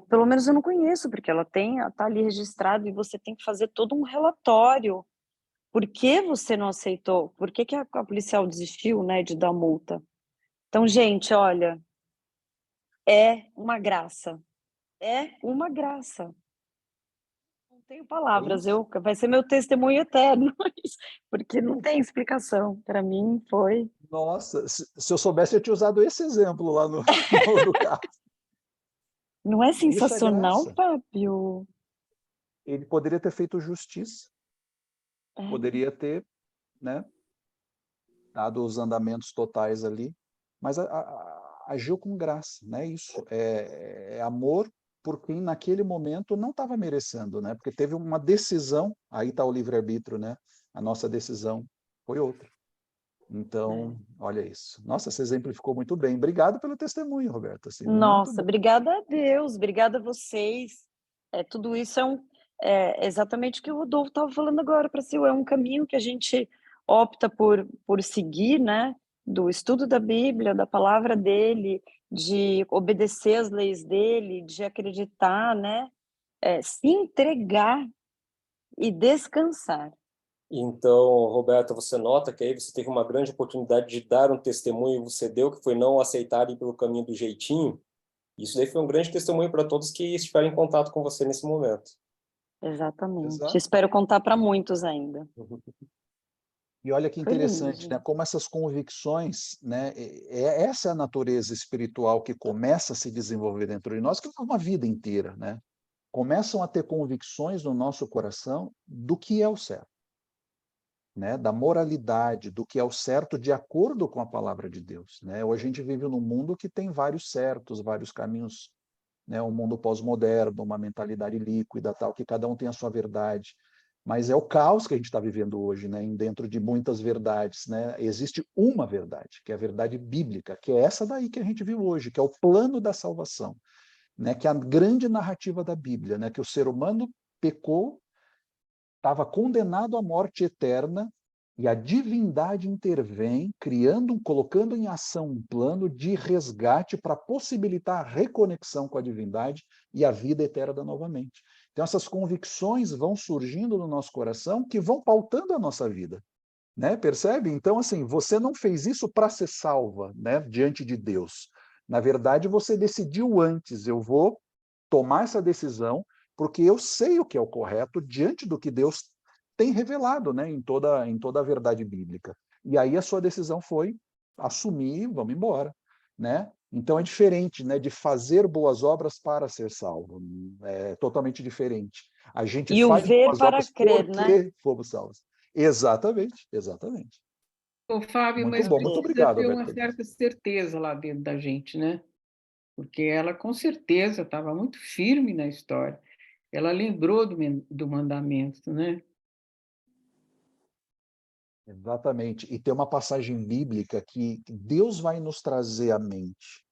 Pelo menos eu não conheço, porque ela tá ali registrado e você tem que fazer todo um relatório. Por que você não aceitou? Por que a policial desistiu, né, de dar multa? Então, gente, olha, é uma graça. é uma graça. Não tenho palavras, isso. vai ser meu testemunho eterno, porque não tem explicação. Para mim foi. Nossa, se eu soubesse, eu tinha usado esse exemplo lá no, no caso. Não é Isso é sensacional, graça. Fábio? Ele poderia ter feito justiça, É, poderia ter, né, dado os andamentos totais ali, mas agiu com graça, né? Isso é amor por quem naquele momento não estava merecendo, né? Porque teve uma decisão, aí está o livre-arbítrio, né? A nossa decisão foi outra. Então, olha isso. Nossa, você exemplificou muito bem. Obrigado pelo testemunho, Roberta. Assim, muito Nossa, bom. obrigada a Deus, obrigada a vocês. Tudo isso é exatamente o que o Rodolfo estava falando agora para si, é um caminho que a gente opta por seguir, né? Do estudo da Bíblia, da palavra dele, de obedecer às leis dele, de acreditar, né? Se entregar e descansar. Então, Roberta, você nota que aí você teve uma grande oportunidade de dar um testemunho e você deu, que foi não aceitar ir pelo caminho do jeitinho. Isso daí foi um grande testemunho para todos que estiveram em contato com você nesse momento. Exatamente. Exato. Espero contar para muitos ainda. E olha que Foi lindo, interessante, né? gente. Como essas convicções, né? Essa é a natureza espiritual que começa a se desenvolver dentro de nós, que é uma vida inteira, né? Começam a ter convicções no nosso coração do que é o certo, né? Da moralidade, do que é o certo de acordo com a palavra de Deus, né? Hoje a gente vive num mundo que tem vários certos, vários caminhos, né? Um mundo pós-moderno, uma mentalidade líquida, tal, que cada um tem a sua verdade. Mas é o caos que a gente está vivendo hoje, né? Dentro de muitas verdades, né? Existe uma verdade, que é a verdade bíblica, que é essa daí que a gente viu hoje, que é o plano da salvação, né? Que é a grande narrativa da Bíblia, né? Que o ser humano pecou, estava condenado à morte eterna, e a divindade intervém, colocando em ação um plano de resgate para possibilitar a reconexão com a divindade e a vida eterna novamente. Então, essas convicções vão surgindo no nosso coração que vão pautando a nossa vida, né? Percebe? Então, assim, você não fez isso para ser salva, né, diante de Deus. Na verdade, você decidiu antes, eu vou tomar essa decisão porque eu sei o que é o correto diante do que Deus tem revelado, né, em toda a verdade bíblica. E aí a sua decisão foi assumir, vamos embora, né? Então é diferente, né, de fazer boas obras para ser salvo. É totalmente diferente. A gente E o faz ver boas para obras crer, né? porque fomos salvos. Exatamente, exatamente. Ô, Fábio, Muito mas bom, muito precisa obrigado, ter Alberto. uma certa certeza lá dentro da gente, né? Porque ela, com certeza, estava muito firme na história. Ela lembrou do mandamento, né? Exatamente. E tem uma passagem bíblica que Deus vai nos trazer à mente,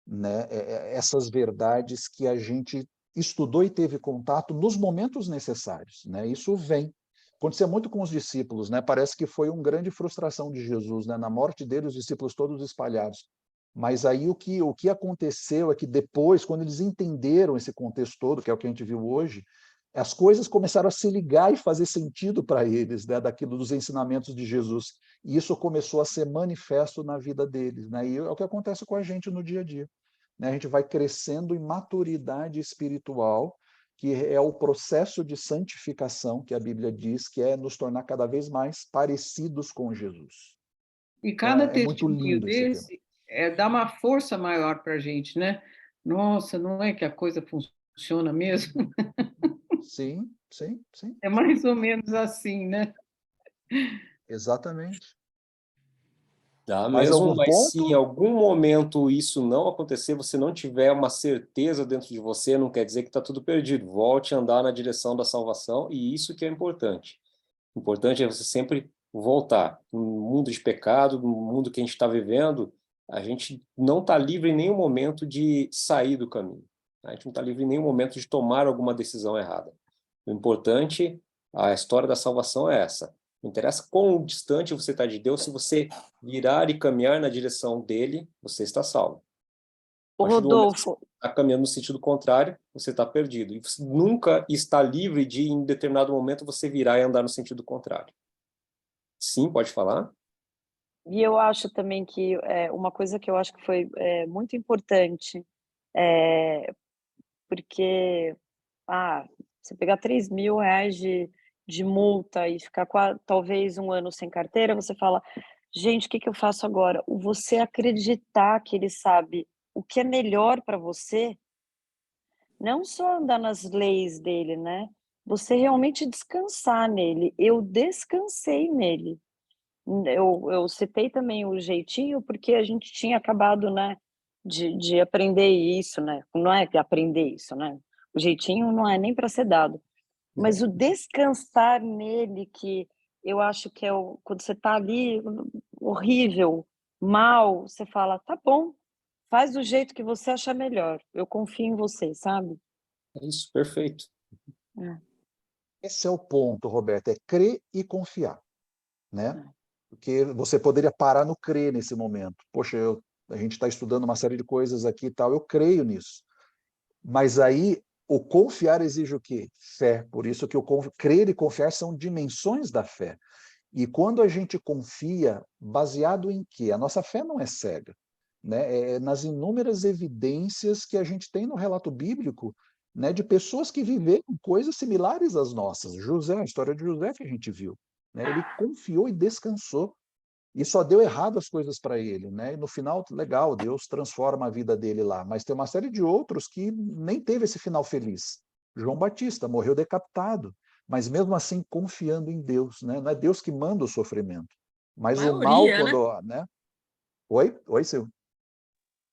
né? Essas verdades que a gente estudou e teve contato nos momentos necessários, né? Isso vem. Acontecia muito com os discípulos, né? Parece que foi uma grande frustração de Jesus, né? Na morte dele, os discípulos todos espalhados. Mas aí o que aconteceu é que depois, quando eles entenderam esse contexto todo, que é o que a gente viu hoje, as coisas começaram a se ligar e fazer sentido para eles, né? Daquilo dos ensinamentos de Jesus. E isso começou a ser manifesto na vida deles, né? E é o que acontece com a gente no dia a dia, né? A gente vai crescendo em maturidade espiritual, que é o processo de santificação que a Bíblia diz, que é nos tornar cada vez mais parecidos com Jesus. E Então, cada é muito testemunho lindo esse tema. desse dá uma força maior para a gente, né? Nossa, não é que a coisa funciona mesmo? Sim, sim, sim, É sim. mais ou menos assim, né? Exatamente. Dá Mais mesmo, algum mas se em ponto? algum momento isso não acontecer, você não tiver uma certeza dentro de você, não quer dizer que está tudo perdido. Volte a andar na direção da salvação e isso que é importante. O importante é você sempre voltar. No mundo de pecado, no mundo que a gente está vivendo, a gente não está livre em nenhum momento de sair do caminho. A gente não está livre em nenhum momento de tomar alguma decisão errada. O importante, a história da salvação é essa. Não interessa quão distante você está de Deus, se você virar e caminhar na direção dele, você está salvo. A O partir do momento que você Rodolfo, está caminhando no sentido contrário, você está perdido. E você nunca está livre de, em determinado momento, você virar e andar no sentido contrário. Sim, pode falar? e eu acho também que uma coisa que eu acho que foi muito importante porque você pegar 3 mil reais de multa e ficar talvez 1 ano sem carteira, você fala, gente, o que eu faço agora? Você acreditar que ele sabe o que é melhor para você, não só andar nas leis dele, né? Você realmente descansar nele. Eu descansei nele. Eu citei também o jeitinho, porque a gente tinha acabado, né, de aprender isso, né? Não é que aprender isso, né? O jeitinho não é nem para ser dado. Mas o descansar nele, que eu acho que quando você está ali, horrível, mal, você fala, tá bom, faz do jeito que você achar melhor. Eu confio em você, sabe? É isso, perfeito. Esse é o ponto, Roberto, é crer e confiar, né? Porque você poderia parar no crer nesse momento. Poxa, a gente está estudando uma série de coisas aqui e tal, eu creio nisso. Mas aí, o confiar exige o quê? Fé. Por isso que o crer e confiar são dimensões da fé. E quando a gente confia, baseado em quê? A nossa fé não é cega, né? É nas inúmeras evidências que a gente tem no relato bíblico, né, de pessoas que viveram coisas similares às nossas. José, a história de José que a gente viu, né? Ele confiou e descansou. E só deu errado as coisas para ele, né? E no final, legal, Deus transforma a vida dele lá. Mas tem uma série de outros que nem teve esse final feliz. João Batista morreu decapitado, mas mesmo assim confiando em Deus, né? Não é Deus que manda o sofrimento, mas o mal Maioria, né? quando, né? Oi, Silvio.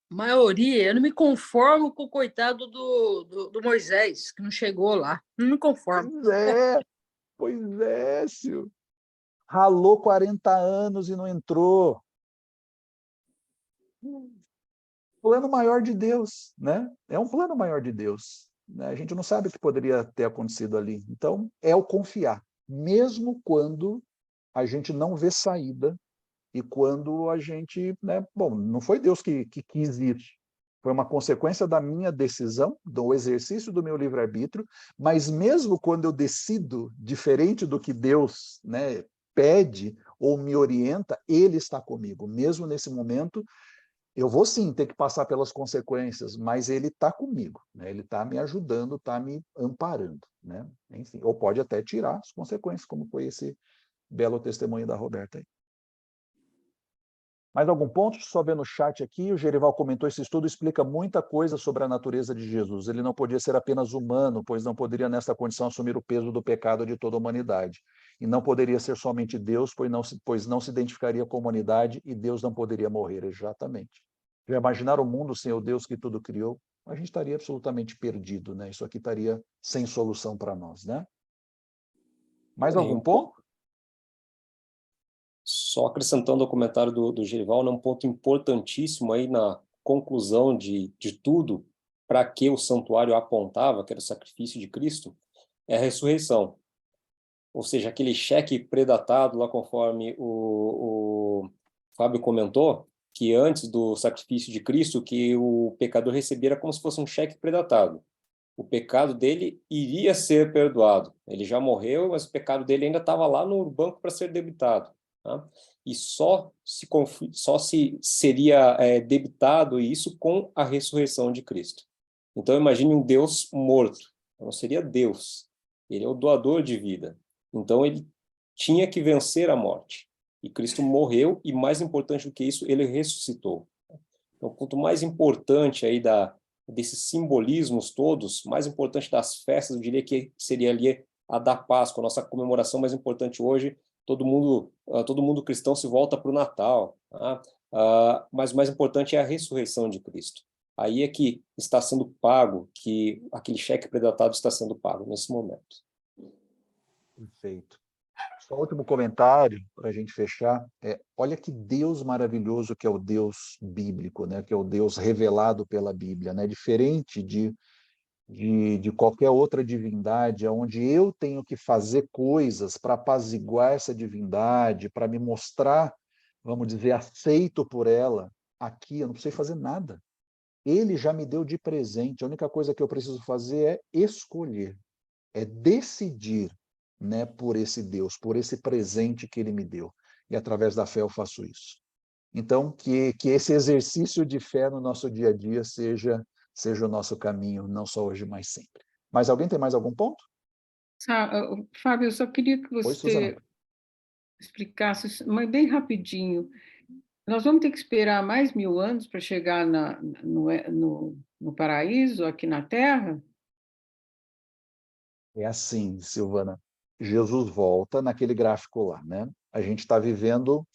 Maioria. Eu não me conformo com o coitado do Moisés, que não chegou lá. Não me conformo. Pois é, Silvio. Ralou 40 anos e não entrou. Plano maior de Deus, né? É um plano maior de Deus, né? A gente não sabe o que poderia ter acontecido ali. Então, é o confiar, mesmo quando a gente não vê saída e quando a gente, né? Bom, não foi Deus que quis isso. Foi uma consequência da minha decisão, do exercício do meu livre-arbítrio, mas mesmo quando eu decido diferente do que Deus, né, pede ou me orienta, Ele está comigo. Mesmo nesse momento, eu vou sim ter que passar pelas consequências, mas Ele está comigo, né? Ele está me ajudando, está me amparando, né? Enfim, ou pode até tirar as consequências, como foi esse belo testemunho da Roberta aí. Mais algum ponto? Só ver no chat aqui, o Gerival comentou, esse estudo explica muita coisa sobre a natureza de Jesus. Ele não podia ser apenas humano, pois não poderia nesta condição assumir o peso do pecado de toda a humanidade. E não poderia ser somente Deus, pois não se identificaria com a humanidade e Deus não poderia morrer. Exatamente. Já imaginaram o mundo sem o Deus que tudo criou? A gente estaria absolutamente perdido, né? Isso aqui estaria sem solução para nós, né? Mais algum ponto? Só acrescentando ao comentário do Gerival, um ponto importantíssimo aí na conclusão de tudo, para que o santuário apontava, que era o sacrifício de Cristo, é a ressurreição. Ou seja, aquele cheque predatado, lá conforme o Fábio comentou, que antes do sacrifício de Cristo, que o pecador recebera como se fosse um cheque predatado. O pecado dele iria ser perdoado. Ele já morreu, mas o pecado dele ainda estava lá no banco para ser debitado. Tá? E só se seria debitado isso com a ressurreição de Cristo. Então imagine um Deus morto. Não seria Deus. Ele é o doador de vida. Então ele tinha que vencer a morte. E Cristo morreu e, mais importante do que isso, ele ressuscitou. Então, quanto mais importante aí desses simbolismos todos, mais importante das festas, eu diria que seria ali a da Páscoa, a nossa comemoração mais importante hoje. Todo mundo cristão se volta para o Natal, tá? Mas o mais importante é a ressurreição de Cristo. Aí é que está sendo pago, que aquele cheque predatado está sendo pago nesse momento. Perfeito. Só o último comentário, para a gente fechar, olha que Deus maravilhoso que é o Deus bíblico, né? Que é o Deus revelado pela Bíblia, né? Diferente de qualquer outra divindade, onde eu tenho que fazer coisas para apaziguar essa divindade, para me mostrar, vamos dizer, aceito por ela. Aqui eu não preciso fazer nada. Ele já me deu de presente. A única coisa que eu preciso fazer é escolher, é decidir, né, por esse Deus, por esse presente que ele me deu. E através da fé eu faço isso. Então, que esse exercício de fé no nosso dia a dia seja seja o nosso caminho, não só hoje, mas sempre. Mas alguém tem mais algum ponto? Fábio, eu só queria que Oi, você Suzana. explicasse, mas bem rapidinho. Nós vamos ter que esperar mais 1000 anos para chegar no paraíso, aqui na Terra? É assim, Silvana. Jesus volta naquele gráfico lá, né? A gente está vivendo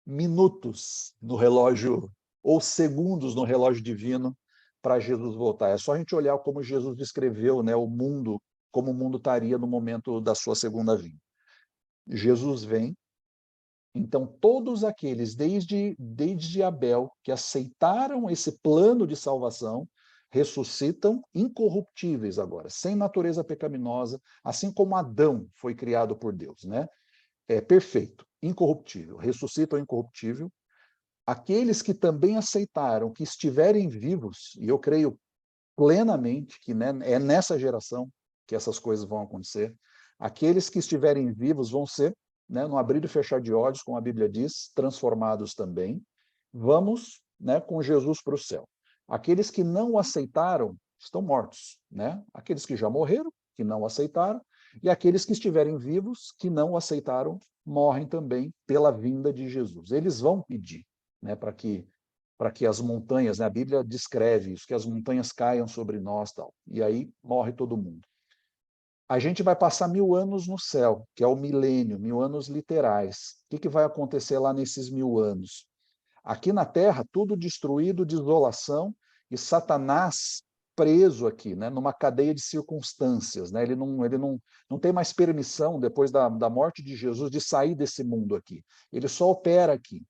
minutos no relógio, ou segundos no relógio divino, para Jesus voltar. É só a gente olhar como Jesus descreveu, né, o mundo, como o mundo estaria no momento da sua segunda vinda. Jesus vem, então todos aqueles, desde Abel, que aceitaram esse plano de salvação, ressuscitam incorruptíveis agora, sem natureza pecaminosa, assim como Adão foi criado por Deus, né? É perfeito, incorruptível, ressuscitam incorruptível. Aqueles que também aceitaram, que estiverem vivos, e eu creio plenamente que, né, é nessa geração que essas coisas vão acontecer, aqueles que estiverem vivos vão ser, né, no abrir e fechar de olhos, como a Bíblia diz, transformados também. Vamos, né, com Jesus para o céu. Aqueles que não o aceitaram estão mortos, né? Aqueles que já morreram, que não o aceitaram, e aqueles que estiverem vivos, que não o aceitaram, morrem também pela vinda de Jesus. Eles vão pedir, né, para que as montanhas, né, a Bíblia descreve isso, que as montanhas caiam sobre nós, tal, e aí morre todo mundo. A gente vai passar 1000 anos no céu, que é o milênio, 1000 anos literais. O que vai acontecer lá nesses 1000 anos? Aqui na Terra, tudo destruído, desolação, e Satanás preso aqui, né, numa cadeia de circunstâncias. Né? Ele não tem mais permissão, depois da morte de Jesus, de sair desse mundo aqui. Ele só opera aqui.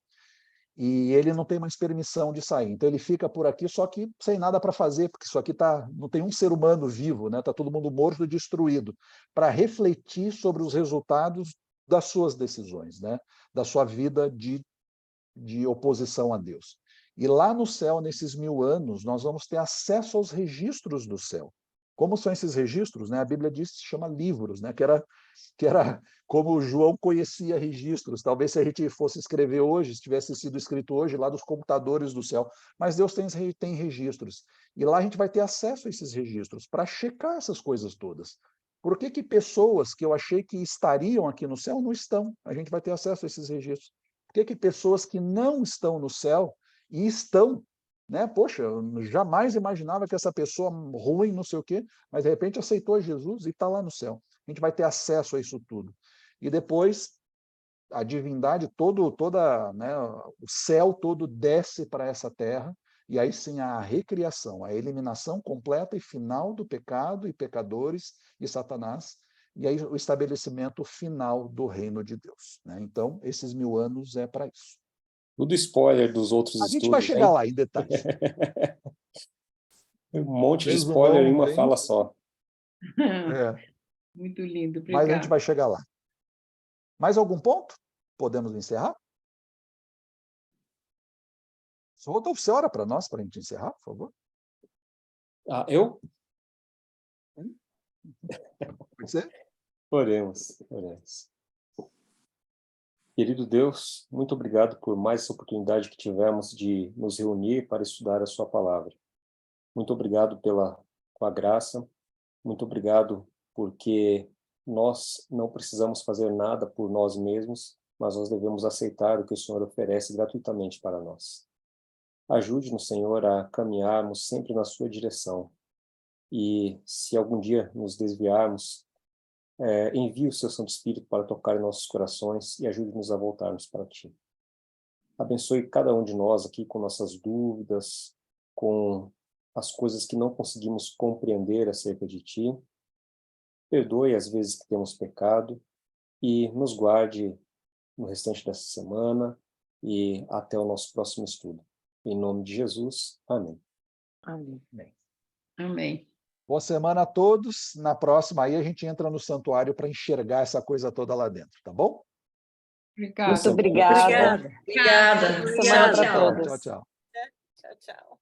E ele não tem mais permissão de sair. Então ele fica por aqui, só que sem nada para fazer, porque isso aqui não tem um ser humano vivo, né? Está todo mundo morto e destruído, para refletir sobre os resultados das suas decisões, né? Da sua vida de oposição a Deus. E lá no céu, nesses 1000 anos, nós vamos ter acesso aos registros do céu. Como são esses registros? Né? A Bíblia diz que se chama livros, né? que era como João conhecia registros. Talvez se a gente fosse escrever hoje, se tivesse sido escrito hoje, lá dos computadores do céu. Mas Deus tem registros. E lá a gente vai ter acesso a esses registros para checar essas coisas todas. Por que pessoas que eu achei que estariam aqui no céu não estão? A gente vai ter acesso a esses registros. Por que pessoas que não estão no céu e estão, né? Poxa, eu jamais imaginava que essa pessoa ruim, não sei o quê, mas de repente aceitou Jesus e está lá no céu. A gente vai ter acesso a isso tudo. E depois a divindade toda, né, o céu todo desce para essa terra, e aí sim a recriação, a eliminação completa e final do pecado e pecadores e Satanás, e aí o estabelecimento final do reino de Deus. Né? Então, esses 1000 anos é para isso. Tudo spoiler dos outros A estudos, gente vai chegar hein? lá em detalhes. Um monte de spoiler em Resumão uma bem. fala só. É, Muito lindo, mas a gente obrigada. vai chegar lá. Mais algum ponto? Podemos encerrar? Só voltou você hora para nós, para a gente encerrar, por favor. Ah, eu? Pode ser? Oremos. Querido Deus, muito obrigado por mais essa oportunidade que tivemos de nos reunir para estudar a sua palavra. Muito obrigado com a graça. Muito obrigado porque nós não precisamos fazer nada por nós mesmos, mas nós devemos aceitar o que o Senhor oferece gratuitamente para nós. Ajude-nos, Senhor, a caminharmos sempre na sua direção. E se algum dia nos desviarmos, envie o seu Santo Espírito para tocar em nossos corações e ajude-nos a voltarmos para Ti. Abençoe cada um de nós aqui com nossas dúvidas, com as coisas que não conseguimos compreender acerca de Ti. Perdoe as vezes que temos pecado e nos guarde no restante dessa semana e até o nosso próximo estudo. Em nome de Jesus, amém. Amém. Amém. Boa semana a todos. Na próxima aí a gente entra no santuário para enxergar essa coisa toda lá dentro, tá bom? Obrigada. Muito obrigada. Obrigada. Boa semana Tchau, para tchau. todos. Tchau, tchau. Tchau, tchau.